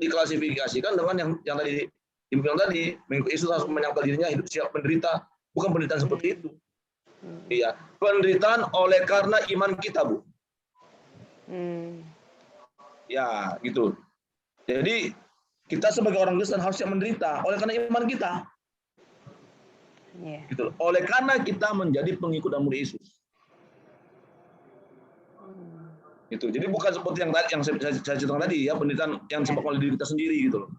diklasifikasikan dengan yang tadi dibilang tadi, mengikuti Yesus harus menyangkal dirinya hidup siap menderita, bukan penderitaan seperti itu. Iya, penderitaan oleh karena iman kita, Bu. Ya, gitu. Jadi kita sebagai orang Kristen harusnya menderita oleh karena iman kita. Gitu. Oleh karena kita menjadi pengikut dan murid Yesus. Gitu. Jadi bukan seperti yang saya ceritakan tadi ya, penderitaan yang disebabkan oleh diri kita sendiri gitu loh.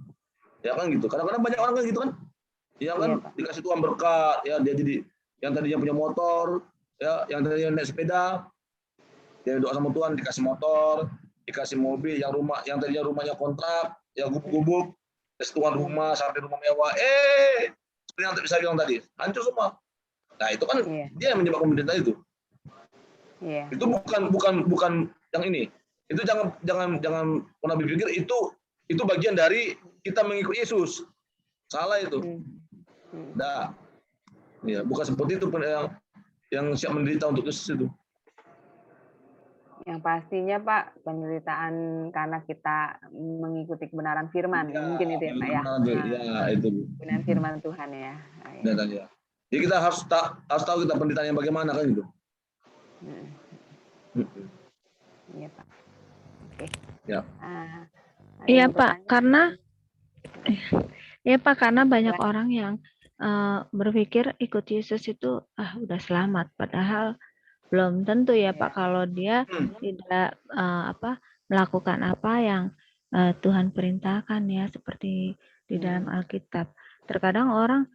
Ya kan gitu. Kadang-kadang banyak orang kan gitu kan. Ya kan dikasih Tuhan berkat, ya dia jadi yang tadinya punya motor, ya yang tadinya naik sepeda, dia doa sama Tuhan dikasih motor, dikasih mobil, yang tadinya rumahnya kontrak, ya gubuk-gubuk, terus Tuhan rumah sampai rumah mewah, seperti yang bisa bilang tadi, hancur semua. Nah itu kan dia yang menyebabkan penderitaan itu. Itu bukan yang ini. Itu jangan pernah berpikir itu bagian dari kita mengikuti Yesus. Salah itu. Nah, ya, bukan seperti itu yang siap menderita untuk Yesus itu. Yang pastinya Pak, penderitaan karena kita mengikuti kebenaran firman, ya, mungkin itu ya Pak ya. Ya, itu. Kebenaran firman Tuhan ya. Ya. Jadi kita harus tahu kita penderitaan yang bagaimana kan gitu. Iya Pak. Oke. Ya. Iya Pak, karena banyak orang yang berpikir ikut Yesus itu udah selamat, padahal belum tentu ya Pak kalau dia tidak melakukan apa yang Tuhan perintahkan ya, seperti di dalam Alkitab. Terkadang orang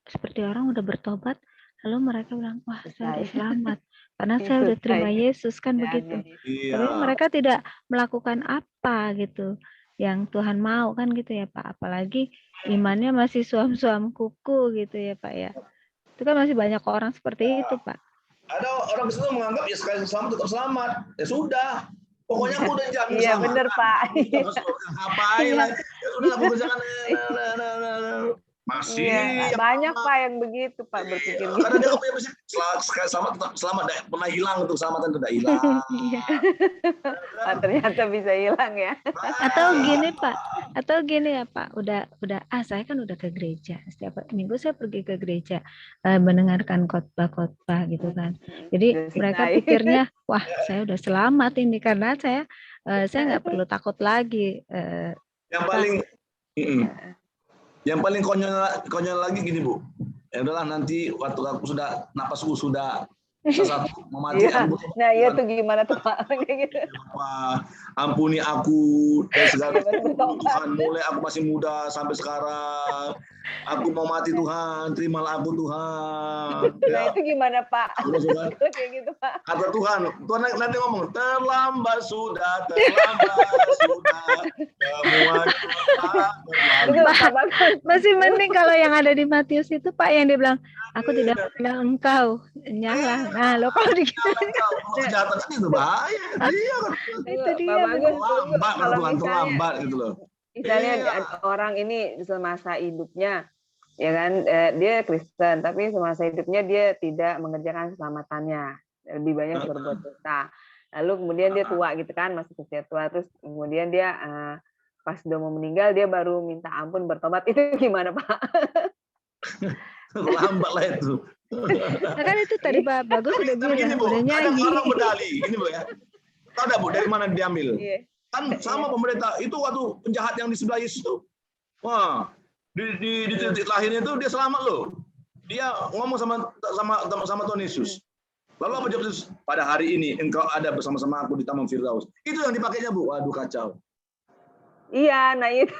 seperti orang udah bertobat, lalu mereka bilang, wah saya udah selamat karena saya udah terima Yesus kan begitu. Tapi mereka tidak melakukan apa gitu yang Tuhan mau kan gitu ya Pak. Apalagi imannya masih suam-suam kuku gitu ya Pak ya. Itu kan masih banyak orang seperti itu Pak. Ada orang Kristen menganggap ya sekali selamat tetap selamat. Ya sudah. Pokoknya aku udah jamin Iya selamat. benar Pak. Ngapain lah. Ya sudah aku kerjakan. Masih banyak Pak yang begitu Pak berpikir gitu. Karena dia punya prinsip sekali selamat selamat pernah hilang untuk keselamatan tidak hilang. Ternyata bisa hilang ya. Atau gini ya Pak, udah saya kan udah ke gereja, setiap minggu saya pergi ke gereja mendengarkan khotbah gitu kan. Jadi mereka pikirnya wah saya udah selamat ini karena saya saya nggak perlu takut lagi. Yang paling yang paling konyol lagi gini Bu. Ya udahlah, nanti waktu aku sudah napasku sudah satu mau mati, Iya. Nah, iya tuh gimana tuh Pak? Kayak gitu. Apa, ampuni aku dari segala Tuhan, mulai aku masih muda sampai sekarang. Aku mau mati Tuhan, terimalah aku Tuhan. Nah, itu gimana Pak? Sudah. Kayak gitu Pak. Kata Tuhan nanti ngomong, terlambat sudah, semuanya berlalu. Masih mending kalau yang ada di Matius itu Pak, yang dia bilang, aku tidak mengenal engkau, nyala. Nah, lo kalau gitu. Kejahatan itu bahaya. Iya kan. Itu dia. Lambat, kalau Tuhan terlambat gitu loh. Misalnya orang ini semasa hidupnya, ya kan, dia Kristen, tapi semasa hidupnya dia tidak mengerjakan keselamatannya, lebih banyak berbuat dosa. Lalu kemudian dia tua gitu kan, masih usia tua, terus kemudian dia pas udah mau meninggal dia baru minta ampun, bertobat, itu gimana Pak? Lambat lah itu. Nah, kan itu tadi Pak Bagus sudah bilang, gini, Bu, udah nyanyi. kadang orang berdalih, ini Bu ya. Tahu enggak Bu, dari mana diambil? Kan sama pemerintah itu waktu penjahat yang di sebelah Yesus itu, wah, di titik lahirnya itu dia selamat loh. Dia ngomong sama Tuhan Yesus. Lalu apa jawab Yesus? Pada hari ini engkau ada bersama-sama aku di Taman Firdaus. Itu yang dipakainya Bu. Waduh kacau. Iya, nah itu.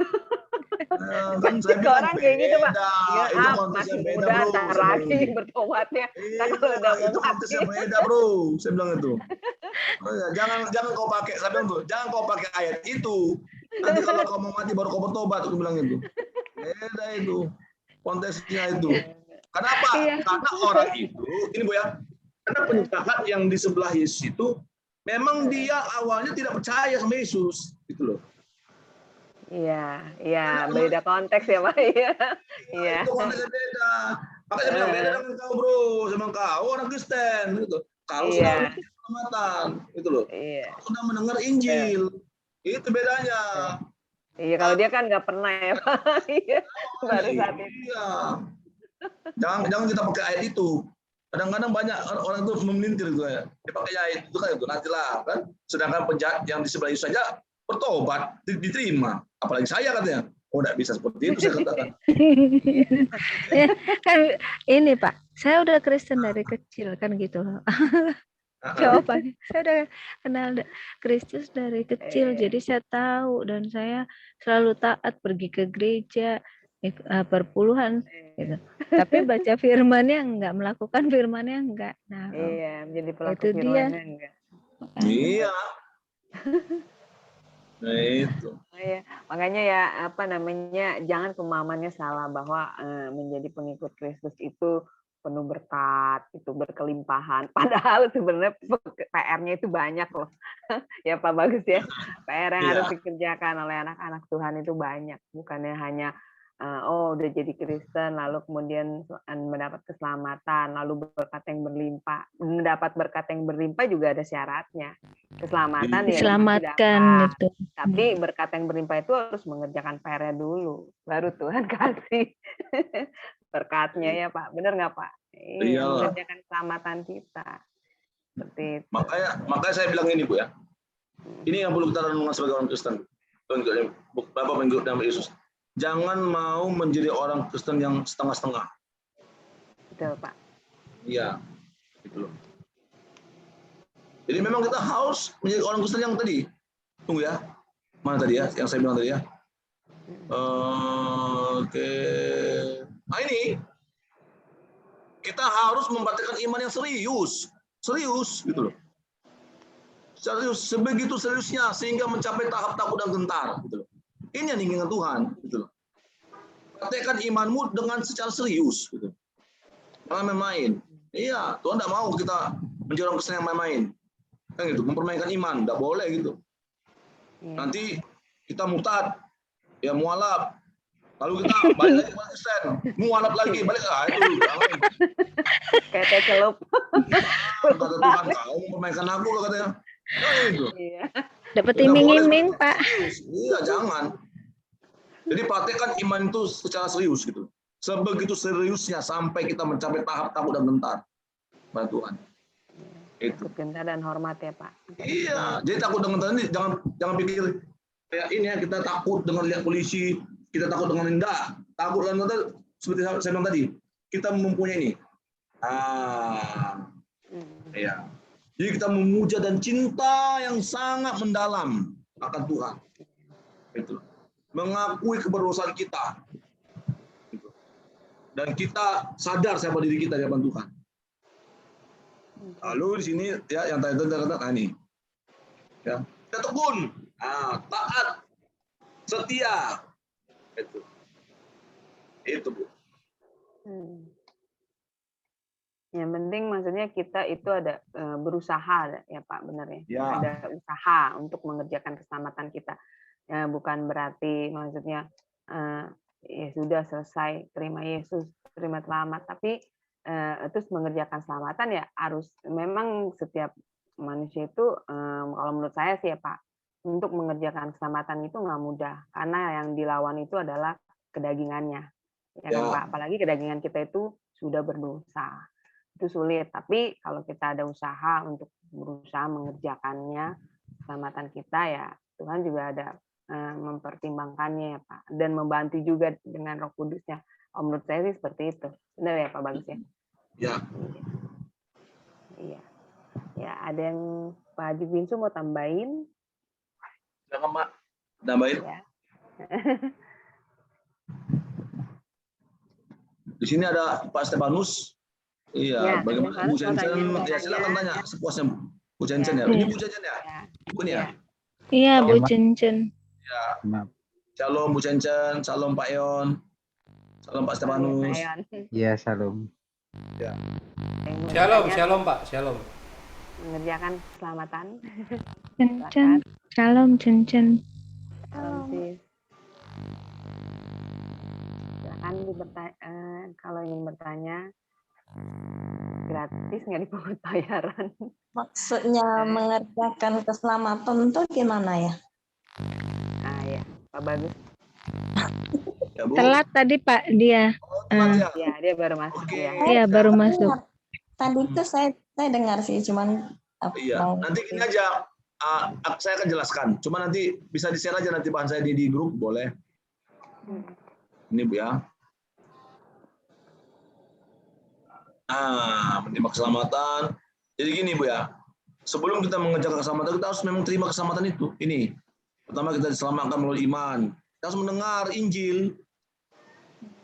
Kan saya bilang orang kayak gitu Pak. Ya, itu konteksnya masih beda muda, bro. ntar lagi bertobatnya. Kan kalau udah mau Itu konteksnya beda bro. Saya bilang itu. Jangan kau pakai, saya bilang tuh, jangan kau pakai ayat itu. Nanti kalau kau mau mati baru kau bertobat, aku bilang itu. Beda itu. Konteksnya itu. Kenapa? Karena orang itu, ini Bu ya, karena penjahat yang di sebelah Yesus itu, memang dia awalnya tidak percaya sama Yesus. Gitu loh. Iya, beda konteks ya Pak. Iya. Itu konteksnya beda. Makanya saya bilang beda dengan kau bro. Saya bilang kau orang Kristen gitu. Kalau sudah keselamatan, gitu loh. Kalau sudah mendengar Injil, itu bedanya. Iya, kalau dia kan nggak pernah ya Pak. Baru saat itu. Iya. Jangan kita pakai ayat itu. Kadang-kadang banyak orang itu memelintir gitu ya. Dia pakai ayat itu kan itu nantilah kan. Sedangkan penjahat yang di sebelah Yesus saja bertobat, diterima. Apalagi saya katanya. Oh, enggak bisa seperti itu saya katakan. Ya, kan ini Pak, saya udah Kristen dari kecil kan gitu loh. Jawabannya, saya udah kenal Kristus dari kecil, jadi saya tahu dan saya selalu taat pergi ke gereja, perpuluhan gitu. Tapi baca firman-nya enggak, melakukan firman-nya enggak. Nah, iya, menjadi pelaku itu dia. enggak. Iya. Nah, itu. Iya, makanya ya apa namanya, jangan pemahamannya salah bahwa menjadi pengikut Kristus itu penuh berkat, itu berkelimpahan. Padahal sebenarnya PR-nya itu banyak loh. Ya Pak Bagus ya. PR yang harus dikerjakan oleh anak-anak Tuhan itu banyak. Bukannya hanya udah jadi Kristen lalu kemudian mendapat keselamatan, lalu berkat yang berlimpah. Mendapat berkat yang berlimpah juga ada syaratnya. Keselamatan ya diselamatkan itu. Tapi berkat yang berlimpah itu harus mengerjakan PR-nya dulu. Baru Tuhan kasih berkatnya ya Pak. Benar nggak Pak? Iya, mengerjakan keselamatan kita. Seperti itu. Makanya saya bilang ini Bu ya. Ini yang perlu kita renungkan sebagai orang Kristen. Bapak pengikut nama Yesus. Jangan mau menjadi orang Kristen yang setengah-setengah. Betul Pak. Iya, gitu loh. Jadi memang kita harus menjadi orang Kristen yang tadi. Tunggu ya. Mana tadi ya? Yang saya bilang tadi ya. Oke. Nah ini. Kita harus mempraktikkan iman yang serius. Serius, gitu loh. Serius, sebegitu seriusnya sehingga mencapai tahap takut dan gentar, gitu loh. Ini yang diinginkan Tuhan, gitu loh. Praktekkan imanmu dengan secara serius, gitu. Jangan main-main. Iya, Tuhan tidak mau kita menjadi orang Kristen yang main-main. Kan gitu, mempermainkan iman, tidak boleh gitu. Nanti kita murtad, ya mualaf. Lalu kita balik lagi ke Kristen, mualaf lagi, balik itu. Kayak celup. Kata Tuhan, kau mempermainkan aku, katanya. Nah, itu. Dapat iming-iming, Pak. Iya, jangan. Jadi praktekkan iman itu secara serius gitu. Sebegitu seriusnya sampai kita mencapai tahap takut dan gentar pada Tuhan. Itu. Takut gentar dan hormat ya Pak. Iya, jadi takut dengan tadi jangan pikir kayak ini ya, kita takut dengan lihat polisi, kita takut dengan enggak. Takut dengan tadi seperti saya bilang tadi, kita mempunyai ini. Ya. Jadi kita memuja dan cinta yang sangat mendalam akan Tuhan. Itu. Mengakui keberdosan kita. Gitu. Dan kita sadar siapa diri kita di hadapan Tuhan. Lalu di sini ya yang tadi kata ini. Ya, kita tekun, taat, setia. Itu Bu. Yang penting maksudnya kita itu ada berusaha ya Pak, benar ya? Ya. Ada usaha untuk mengerjakan keselamatan kita. Ya, bukan berarti maksudnya ya sudah selesai, terima Yesus, terima selamat, tapi terus mengerjakan keselamatan ya harus, memang setiap manusia itu kalau menurut saya sih ya Pak, untuk mengerjakan keselamatan itu nggak mudah, karena yang dilawan itu adalah kedagingannya, ya kan Pak? Apalagi kedagingan kita itu sudah berdosa, itu sulit. Tapi kalau kita ada usaha untuk berusaha mengerjakannya, keselamatan kita, ya Tuhan juga ada mempertimbangkannya ya Pak, dan membantu juga dengan Roh Kudusnya. Menurut saya sih seperti itu, benar ya Pak Bagus ya? Ya. Iya. Ya, ada yang Pak Haji Binsu mau tambahin? Silakan Pak, tambahin. Ya. Di sini ada Pak Stefanus. Iya, Ya, bagaimana Bu Cencen? Ya, silakan tanya sepuasnya Bu Cencen ya. Ini Bu Cencen ya? Bukan ya? Iya, Bu Cencen. Ya. Shalom Bu Cencen, shalom Pak Yon. Shalom Pak Stefanus. Iya, shalom. Ya. Shalom Pak, shalom. Mengerjakan keselamatan. Cencen, shalom Cencen. Silakan kalau ingin bertanya, gratis, nggak dipungut bayaran. Maksudnya mengerjakan keselamatan itu gimana ya? Ya, Pak Bagus. Ya, Bu. Telat tadi Pak dia. Ya, dia baru masuk ya. Iya, baru masuk. Tadi itu saya dengar sih, cuman Iya, nanti gini aja, saya akan jelaskan. Cuma nanti bisa di-share aja nanti bahan saya di grup, boleh. Ini Bu ya. Menerima keselamatan. Jadi gini Bu ya, sebelum kita mengerjakan keselamatan, kita harus memang terima keselamatan itu. Ini, pertama kita diselamatkan melalui iman. Kita harus mendengar Injil.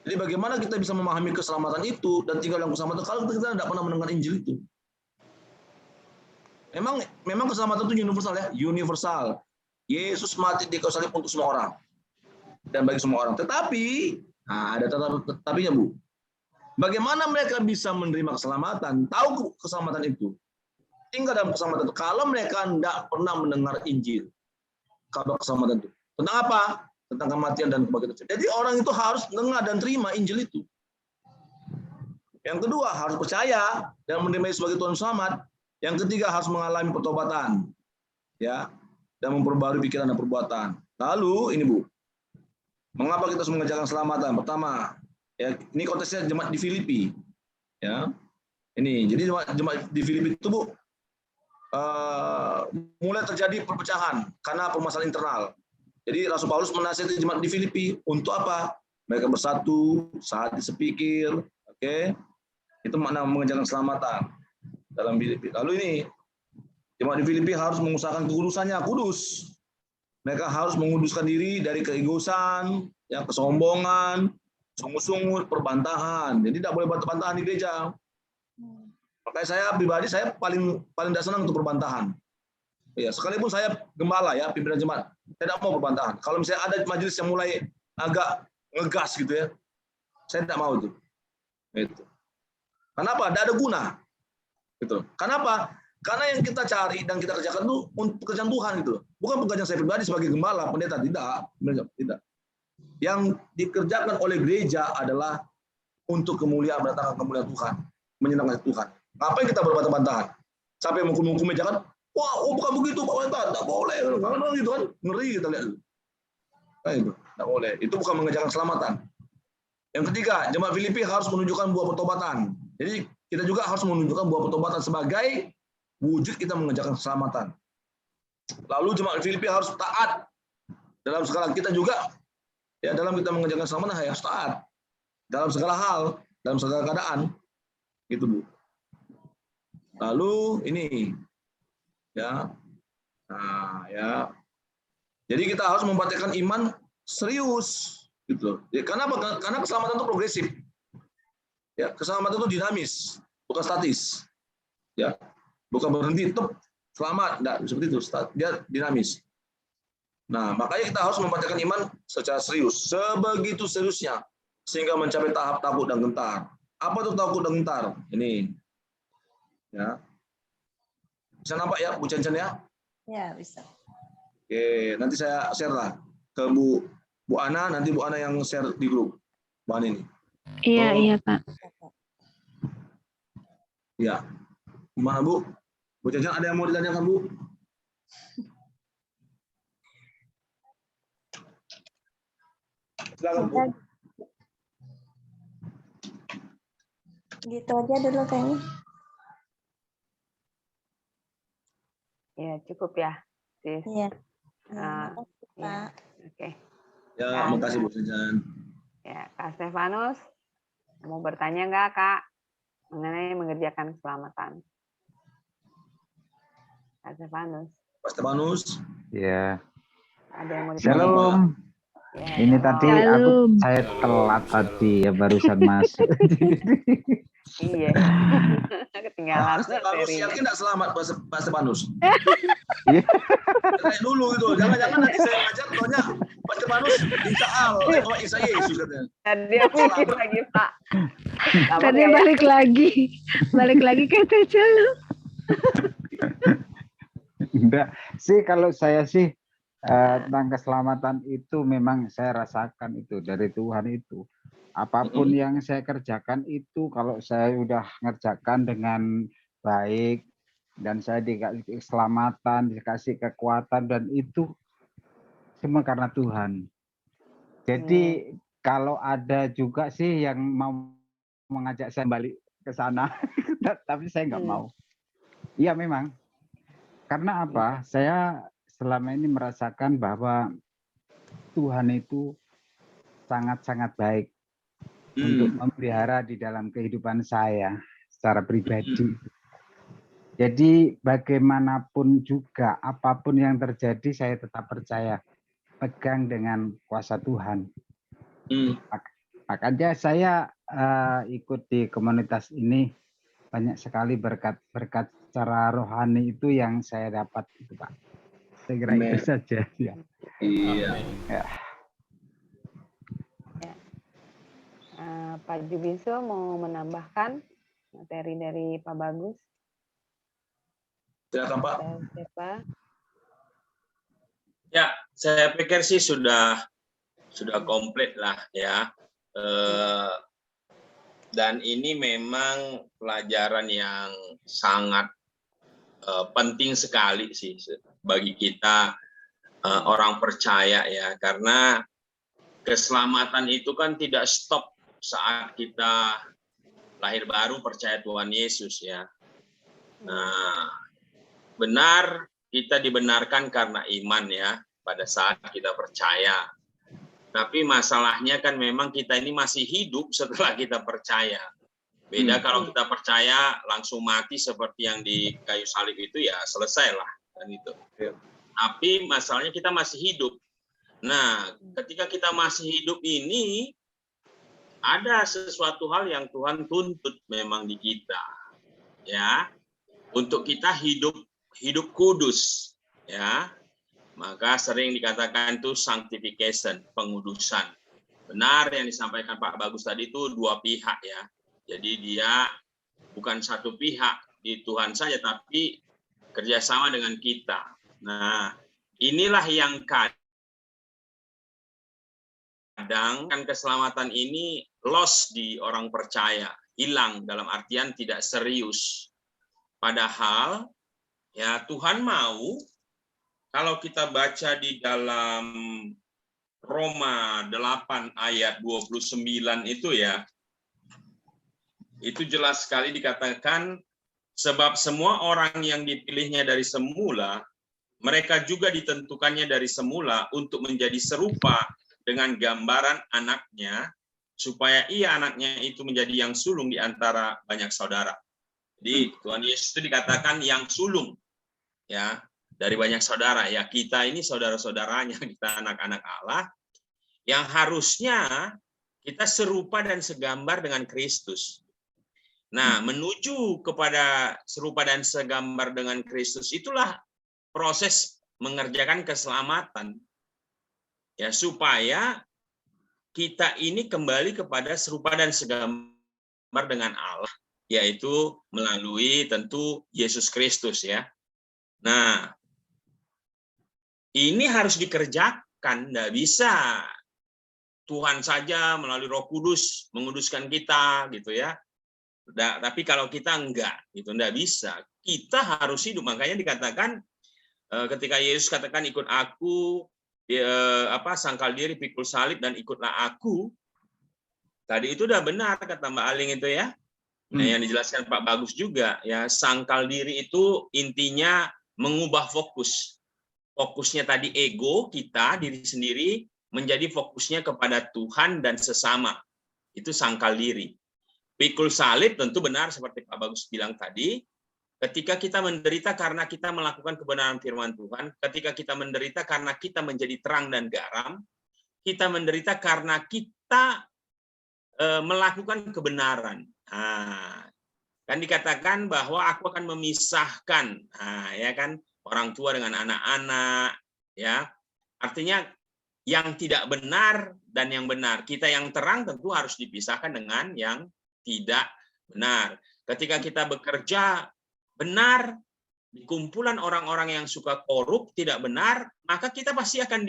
Jadi bagaimana kita bisa memahami keselamatan itu dan tinggal dalam keselamatan kalau kita tidak pernah mendengar Injil itu? Memang keselamatan itu universal ya, universal. Yesus mati di kayu salib untuk semua orang dan bagi semua orang. Tetapi ada tetapinya Bu. Bagaimana mereka bisa menerima keselamatan, tahu keselamatan itu, tinggal dalam keselamatan itu, kalau mereka tidak pernah mendengar Injil, kabar keselamatan itu. Tentang apa? Tentang kematian dan kebangkitan. Jadi orang itu harus dengar dan terima Injil itu. Yang kedua, harus percaya dan menerima sebagai Tuhan Selamat. Yang ketiga, harus mengalami pertobatan, ya, dan memperbarui pikiran dan perbuatan. Lalu ini Bu, mengapa kita harus mengerjakan keselamatan? Pertama, ya, ini konteksnya jemaat di Filipi, ya. Ini, jadi jemaat di Filipi itu Bu, mulai terjadi perpecahan karena permasalahan internal. Jadi Rasul Paulus menasihati jemaat di Filipi untuk apa? Mereka bersatu, sehati sepikir, oke? Itu makna mengerjakan keselamatan dalam Filipi. Lalu ini jemaat di Filipi harus mengusahakan kekudusannya, kudus. Mereka harus menguduskan diri dari keegoisan, ya, kesombongan, sungut-sungut, perbantahan. Jadi tidak boleh bantah-bantahan di gereja. Makanya saya pribadi saya paling tidak senang untuk perbantahan. Ya, sekalipun saya gembala ya, pimpinan jemaat, saya tidak mau perbantahan. Kalau misalnya ada majelis yang mulai agak ngegas gitu ya, saya tidak mau itu. Gitu. Kenapa? Tidak ada guna. Gitu. Kenapa? Karena yang kita cari dan kita kerjakan itu untuk pekerjaan Tuhan gitu. Bukan pekerjaan saya pribadi sebagai gembala, pendeta, tidak. Yang dikerjakan oleh gereja adalah untuk kemuliaan, mendatangkan kemuliaan Tuhan, menyenangkan Tuhan. Ngapain kita berbantah-bantahan? Sampai menghukum meja kan? Wah, bukan begitu Pak Pendeta, tidak boleh. Kalau gitu kan, ngeri kita lihat. Nah, itu, tidak boleh. Itu bukan mengerjakan keselamatan. Yang ketiga, jemaat Filipi harus menunjukkan buah pertobatan. Jadi kita juga harus menunjukkan buah pertobatan sebagai wujud kita mengerjakan keselamatan. Lalu jemaat Filipi harus taat dalam segala, kita juga ya dalam kita mengerjakan keselamatan harus taat dalam segala hal, dalam segala keadaan, gitu Bu. Lalu ini ya, nah ya, jadi kita harus mempraktikkan iman serius, gitu. Ya, karena keselamatan itu progresif, ya keselamatan itu dinamis, bukan statis, ya bukan berhenti tetap selamat, enggak seperti itu, dia dinamis. Nah, makanya kita harus mempraktikkan iman secara serius, sebegitu seriusnya, sehingga mencapai tahap takut dan gentar. Apa itu takut dan gentar? Ini, ya, bisa nampak ya, Bu Cen ya? Ya, bisa. Oke, nanti saya share lah ke Bu Ana, nanti Bu Ana yang share di grup, Bu Ana ini. Iya, Oh. iya Pak. Ya, gimana Bu? Bu Cen, ada yang mau ditanyakan Bu? Silakan Bu. Gitu aja dulu kayaknya. Ya, cukup ya, Sis. Iya. Makasih, Pak. Oke. Ya, makasih Bu Cen. Ya, Kak Stefanus, mau bertanya nggak Kak mengenai mengerjakan keselamatan? Kak Stefanus. Pak Stefanus. Ya. Ada yang mau ditanya? Shalom. Ya, Ini shalom. tadi saya telat tadi ya, barusan masuk. Iya. Ketinggalan Pak Stefanus materinya. yakin nggak selamat Pak Stefanus? Iya. Kayak dulu gitu, jangan-jangan nanti saya ngajar taunya Pak Stefanus Isa Al, Isa Yesus katanya. Tadi aku mikir lagi Pak. Tadi balik lagi ke lu. Enggak sih, kalau saya sih tentang keselamatan itu memang saya rasakan itu dari Tuhan itu. Apapun yang saya kerjakan itu, kalau saya udah ngerjakan dengan baik dan saya dikasih keselamatan, dikasih kekuatan, dan itu semua karena Tuhan. Jadi kalau ada juga sih yang mau mengajak saya balik ke sana, tapi saya nggak mau. Iya memang. Karena apa? Saya selama ini merasakan bahwa Tuhan itu sangat-sangat baik untuk memelihara di dalam kehidupan saya secara pribadi. Jadi bagaimanapun juga, apapun yang terjadi, saya tetap percaya, pegang dengan kuasa Tuhan. Makanya saya ikut di komunitas ini, banyak sekali berkat-berkat secara rohani itu yang saya dapat, itu Pak. Saya kira itu saja. Ya. Iya. Ya. Pak Jubiso mau menambahkan materi dari Pak Bagus? Silakan Pak. Ya, saya pikir sih sudah komplit lah ya. Dan ini memang pelajaran yang sangat penting sekali sih bagi kita orang percaya ya, karena keselamatan itu kan tidak stop saat kita lahir baru percaya Tuhan Yesus ya. Nah, benar kita dibenarkan karena iman ya pada saat kita percaya. Tapi masalahnya kan memang kita ini masih hidup setelah kita percaya. Beda kalau kita percaya langsung mati seperti yang di kayu salib itu ya selesailah kan itu. Tapi masalahnya kita masih hidup. Nah, ketika kita masih hidup ini ada sesuatu hal yang Tuhan tuntut memang di kita. Ya. Untuk kita hidup kudus ya. Maka sering dikatakan itu sanctification, pengudusan. Benar yang disampaikan Pak Bagus tadi itu dua pihak ya. Jadi dia bukan satu pihak di Tuhan saja, tapi kerjasama dengan kita. Nah, inilah yang kadang kan keselamatan ini lost di orang percaya, hilang dalam artian tidak serius. Padahal ya Tuhan mau kalau kita baca di dalam Roma 8 ayat 29 itu ya, itu jelas sekali dikatakan Sebab semua orang yang dipilihnya dari semula, mereka juga ditentukannya dari semula untuk menjadi serupa dengan gambaran anaknya, supaya ia anaknya itu menjadi yang sulung di antara banyak saudara. Jadi Tuhan Yesus itu dikatakan yang sulung, ya, dari banyak saudara. Ya, kita ini saudara-saudaranya, kita anak-anak Allah, yang harusnya kita serupa dan segambar dengan Kristus. Nah, menuju kepada serupa dan segambar dengan Kristus itulah proses mengerjakan keselamatan. Ya, supaya kita ini kembali kepada serupa dan segambar dengan Allah, yaitu melalui tentu Yesus Kristus, ya. Nah, ini harus dikerjakan, tidak bisa Tuhan saja melalui Roh Kudus menguduskan kita, gitu ya. Tapi kalau kita enggak, gitu, enggak bisa. Kita harus hidup. Makanya dikatakan ketika Yesus katakan ikut aku, sangkal diri, pikul salib dan ikutlah aku. Tadi itu udah benar kata Mbak Aling itu ya. Nah, yang dijelaskan Pak Bagus juga ya, sangkal diri itu intinya mengubah fokus. Fokusnya tadi ego kita, diri sendiri, menjadi fokusnya kepada Tuhan dan sesama. Itu sangkal diri. Pikul salib tentu benar seperti Pak Bagus bilang tadi, ketika kita menderita karena kita melakukan kebenaran firman Tuhan, ketika kita menderita karena kita menjadi terang dan garam, kita menderita karena kita melakukan kebenaran. Nah, kan dikatakan bahwa aku akan memisahkan, ya kan, orang tua dengan anak-anak, ya. Artinya yang tidak benar dan yang benar. Kita yang terang tentu harus dipisahkan dengan yang tidak benar. Ketika kita bekerja benar di kumpulan orang-orang yang suka korup, tidak benar, maka kita pasti akan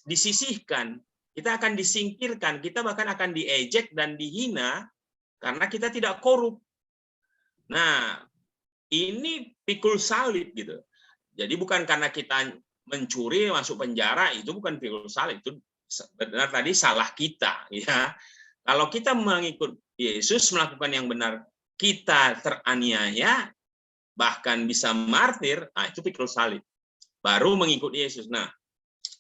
disisihkan. Kita akan disingkirkan, kita bahkan akan diejek dan dihina karena kita tidak korup. Nah, ini pikul salib gitu. Jadi bukan karena kita mencuri masuk penjara, itu bukan pikul salib, itu benar tadi salah kita, ya. Kalau kita mengikut Yesus melakukan yang benar, kita teraniaya, bahkan bisa martir, itu pikul salib. Baru mengikut Yesus. Nah,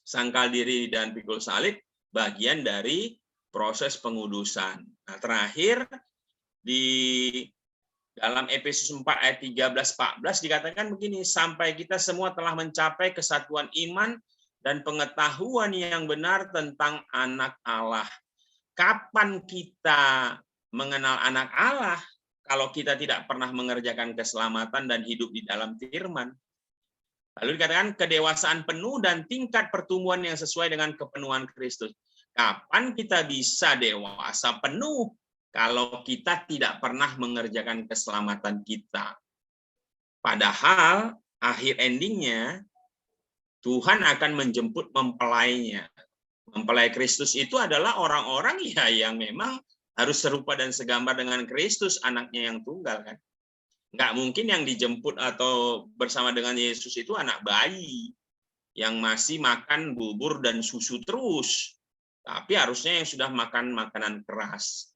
sangkal diri dan pikul salib bagian dari proses pengudusan. Nah, terakhir di dalam Efesus 4 ayat 13-14 dikatakan begini, sampai kita semua telah mencapai kesatuan iman dan pengetahuan yang benar tentang anak Allah. Kapan kita mengenal anak Allah kalau kita tidak pernah mengerjakan keselamatan dan hidup di dalam firman? Lalu dikatakan kedewasaan penuh dan tingkat pertumbuhan yang sesuai dengan kepenuhan Kristus. Kapan kita bisa dewasa penuh kalau kita tidak pernah mengerjakan keselamatan kita? Padahal akhir endingnya Tuhan akan menjemput mempelainya. Mempelai Kristus itu adalah orang-orang ya yang memang harus serupa dan segambar dengan Kristus, anaknya yang tunggal kan. Nggak mungkin yang dijemput atau bersama dengan Yesus itu anak bayi yang masih makan bubur dan susu terus. Tapi harusnya yang sudah makan makanan keras.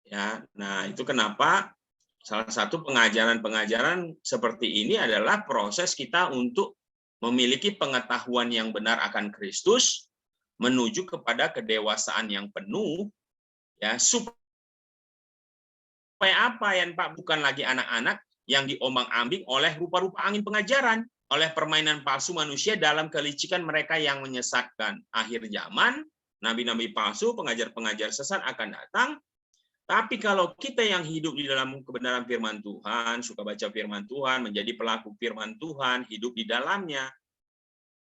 Ya, nah itu kenapa salah satu pengajaran-pengajaran seperti ini adalah proses kita untuk memiliki pengetahuan yang benar akan Kristus, menuju kepada kedewasaan yang penuh, ya, supaya apa ya Pak? Bukan lagi anak-anak yang diombang-ambing oleh rupa-rupa angin pengajaran, oleh permainan palsu manusia dalam kelicikan mereka yang menyesatkan. Akhir zaman, nabi-nabi palsu, pengajar-pengajar sesat akan datang. Tapi kalau kita yang hidup di dalam kebenaran firman Tuhan, suka baca firman Tuhan, menjadi pelaku firman Tuhan, hidup di dalamnya,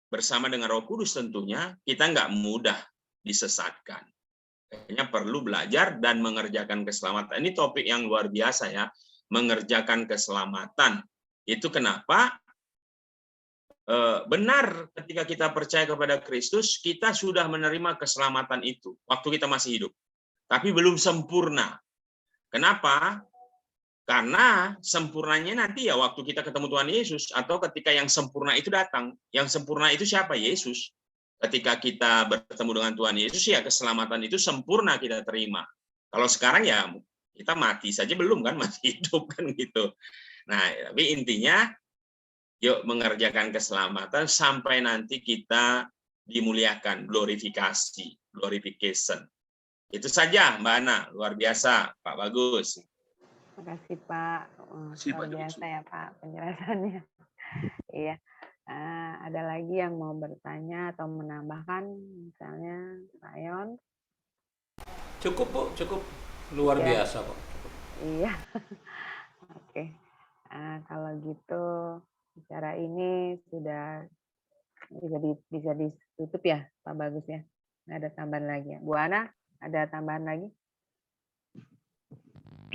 bersama dengan Roh Kudus tentunya, kita nggak mudah disesatkan. Kayaknya perlu belajar dan mengerjakan keselamatan. Ini topik yang luar biasa ya, mengerjakan keselamatan. Itu kenapa benar ketika kita percaya kepada Kristus, kita sudah menerima keselamatan itu waktu kita masih hidup. Tapi belum sempurna. Kenapa? Karena sempurnanya nanti ya waktu kita ketemu Tuhan Yesus, atau ketika yang sempurna itu datang. Yang sempurna itu siapa? Yesus. Ketika kita bertemu dengan Tuhan Yesus, ya keselamatan itu sempurna kita terima. Kalau sekarang ya kita mati saja belum kan, masih hidup kan gitu. Nah, tapi intinya yuk mengerjakan keselamatan sampai nanti kita dimuliakan, glorification. Itu saja Mbak Ana, luar biasa Pak Bagus. Terima kasih Pak, luar biasa ya Pak penjelasannya. Iya. Ada lagi yang mau bertanya atau menambahkan, misalnya Pak Yon? Cukup Bu, cukup. Luar biasa Pak. Iya. Oke. Kalau gitu acara ini sudah bisa ditutup ya Pak Bagus ya. Nggak ada tambahan lagi ya. Bu Ana, ada tambahan lagi?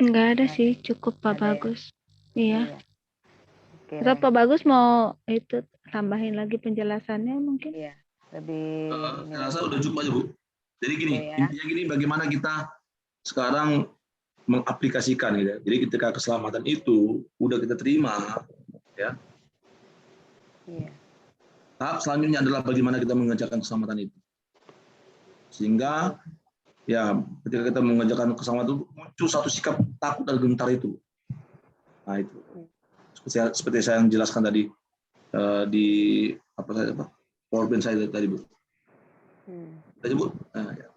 Enggak ada sih, cukup Pak Bagus. Iya. Oke, Atau Pak Bagus mau itu tambahin lagi penjelasannya mungkin? Iya, lebih. Saya rasa udah cukup aja Bu. Jadi gini, intinya gini, bagaimana kita sekarang mengaplikasikan gitu. Jadi ketika keselamatan itu udah kita terima, ya. Iya. Tahap selanjutnya adalah bagaimana kita mengerjakan keselamatan itu. Sehingga ya ketika kita mengerjakan keselamatan itu muncul satu sikap takut dan gentar itu. Nah itu. Seperti saya yang jelaskan tadi di PowerPoint saya tadi Bu. Tadi Bu. Nah, ya.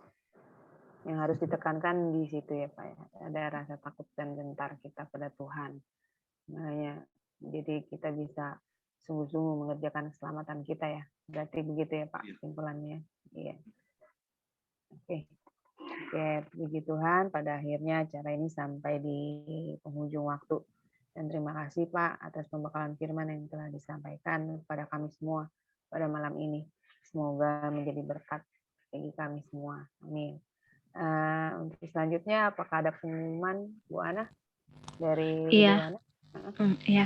Yang harus ditekankan di situ ya Pak ya. Ada rasa takut dan gentar kita pada Tuhan. Makanya jadi kita bisa sungguh-sungguh mengerjakan keselamatan kita ya. Berarti begitu ya Pak kesimpulannya. Iya. Oke. Puji Tuhan, pada akhirnya acara ini sampai di penghujung waktu. Dan terima kasih Pak atas pembekalan firman yang telah disampaikan kepada kami semua pada malam ini. Semoga menjadi berkat bagi kami semua. Amin. Untuk selanjutnya, apakah ada pengumuman Bu Ana dari Bu Ana? Iya.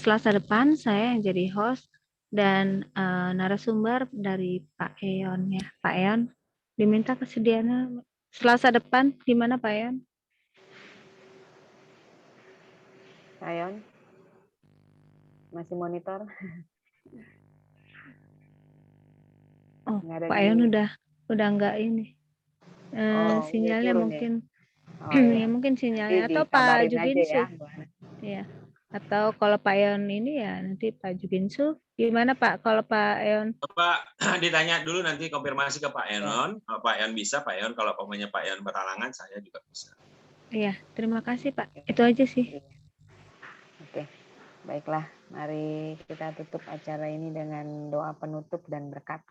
Selasa depan saya yang jadi host dan narasumber dari Pak Eon ya. Pak Eon diminta kesediaannya Selasa depan gimana Pak Eon? Pak Eon masih monitor? Oh, Pak Eon udah enggak ini. Sinyalnya mungkin ya mungkin sinyalnya atau Pak Jubinsu. Ya. Atau kalau Pak Eon ini ya nanti Pak Jubinsu. Gimana Pak kalau Pak Eon? Pak ditanya dulu nanti konfirmasi ke Pak Eon. Kalau Pak Eon bisa, Pak Eon. Kalau pokoknya Pak Eon berhalangan, saya juga bisa. Iya, terima kasih Pak. Itu aja sih. Oke, baiklah. Mari kita tutup acara ini dengan doa penutup dan berkat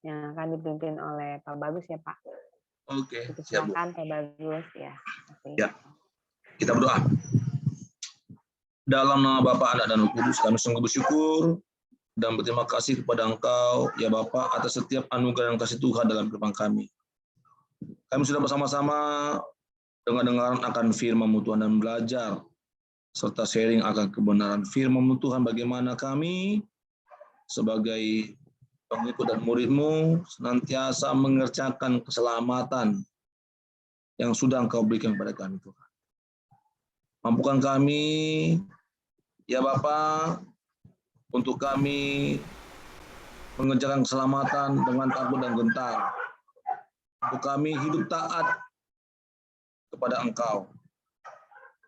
yang akan dipimpin oleh Pak Bagus ya Pak. Oke, silakan Pak Bagus ya. Ya, kita berdoa. Dalam nama Bapa, Anak, dan Roh Kudus, kami sungguh bersyukur dan berterima kasih kepada Engkau, ya Bapa, atas setiap anugerah dan kasih Tuhan dalam kehidupan kami. Kami sudah bersama-sama dengar-dengar akan firman-Mu Tuhan dan belajar serta sharing akan kebenaran firman-Mu Tuhan, bagaimana kami sebagai pengikut dan murid-Mu senantiasa mengerjakan keselamatan yang sudah Engkau berikan kepada kami Tuhan. Mampukan kami, ya Bapa, untuk kami mengerjakan keselamatan dengan takut dan gentar. Untuk kami hidup taat kepada Engkau.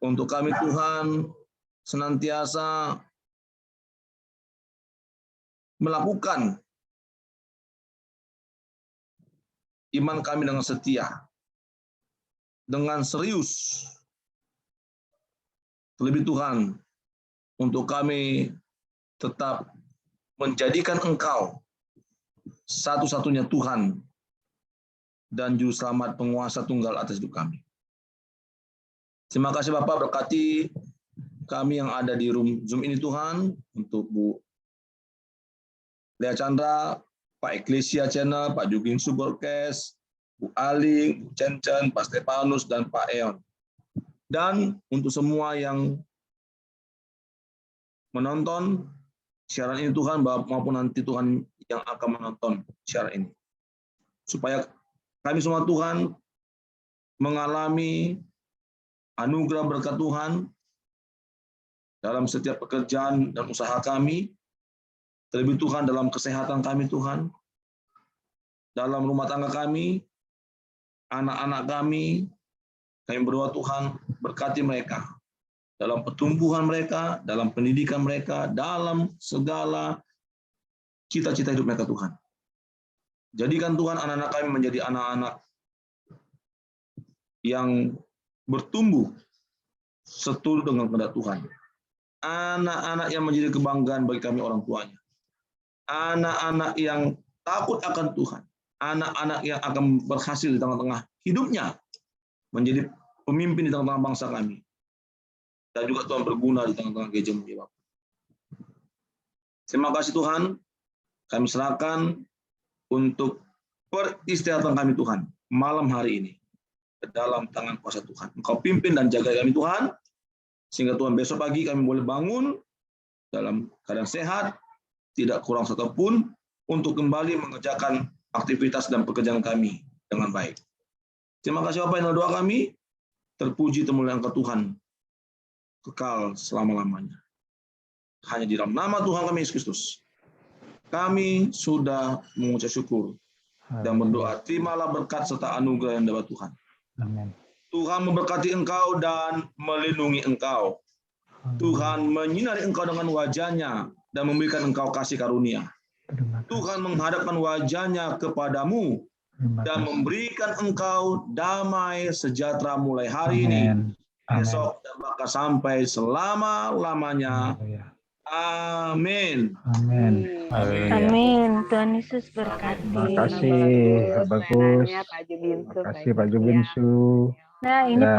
Untuk kami Tuhan senantiasa melakukan iman kami dengan setia, dengan serius. Terlebih Tuhan, untuk kami tetap menjadikan Engkau satu-satunya Tuhan dan Juru Selamat penguasa tunggal atas hidup kami. Terima kasih Bapak, berkati kami yang ada di room Zoom ini Tuhan, untuk Bu Lea Chandra, Pak Eklesia Channel, Pak Jubinsu Broadcast, Bu Aling, Bu Cencen, Pak Stefanus, dan Pak Eon. Dan untuk semua yang menonton siaran ini Tuhan, maupun nanti Tuhan yang akan menonton siaran ini. Supaya kami semua Tuhan mengalami anugerah berkat Tuhan dalam setiap pekerjaan dan usaha kami, terlebih Tuhan dalam kesehatan kami Tuhan, dalam rumah tangga kami, anak-anak kami berdoa Tuhan berkati mereka, dalam pertumbuhan mereka, dalam pendidikan mereka, dalam segala cita-cita hidup mereka Tuhan. Jadikan Tuhan anak-anak kami menjadi anak-anak yang bertumbuh seturut dengan kehendak Tuhan. Anak-anak yang menjadi kebanggaan bagi kami orang tuanya. Anak-anak yang takut akan Tuhan. Anak-anak yang akan berhasil di tengah-tengah hidupnya. Menjadi pemimpin di tengah-tengah bangsa kami. Dan juga Tuhan berguna di tengah-tengah gereja Bapak. Terima kasih Tuhan. Kami serahkan untuk peristirahatan kami Tuhan malam hari ini ke dalam tangan kuasa Tuhan. Engkau pimpin dan jaga kami Tuhan, sehingga Tuhan besok pagi kami boleh bangun dalam keadaan sehat, tidak kurang satupun, untuk kembali mengerjakan aktivitas dan pekerjaan kami dengan baik. Terima kasih Bapak, yang doa kami, terpuji termulia Engkau Tuhan, kekal selama-lamanya. Hanya di dalam nama Tuhan kami Yesus Kristus, kami sudah mengucap syukur dan berdoa. Terimalah berkat serta anugerah yang dari Tuhan. Amin. Tuhan memberkati engkau dan melindungi engkau. Tuhan menyinari engkau dengan wajah-Nya dan memberikan engkau kasih karunia. Tuhan menghadapkan wajah-Nya kepadamu dan memberikan engkau damai sejahtera mulai hari ini, besok, dan bahkan sampai selama-lamanya. Amin. Amin. Amin. Tuhan Yesus berkati. Terima kasih, Pak Bagus. Pak Jubinsu. Terima kasih, Pak Jubinsu. Nah, ini Ya.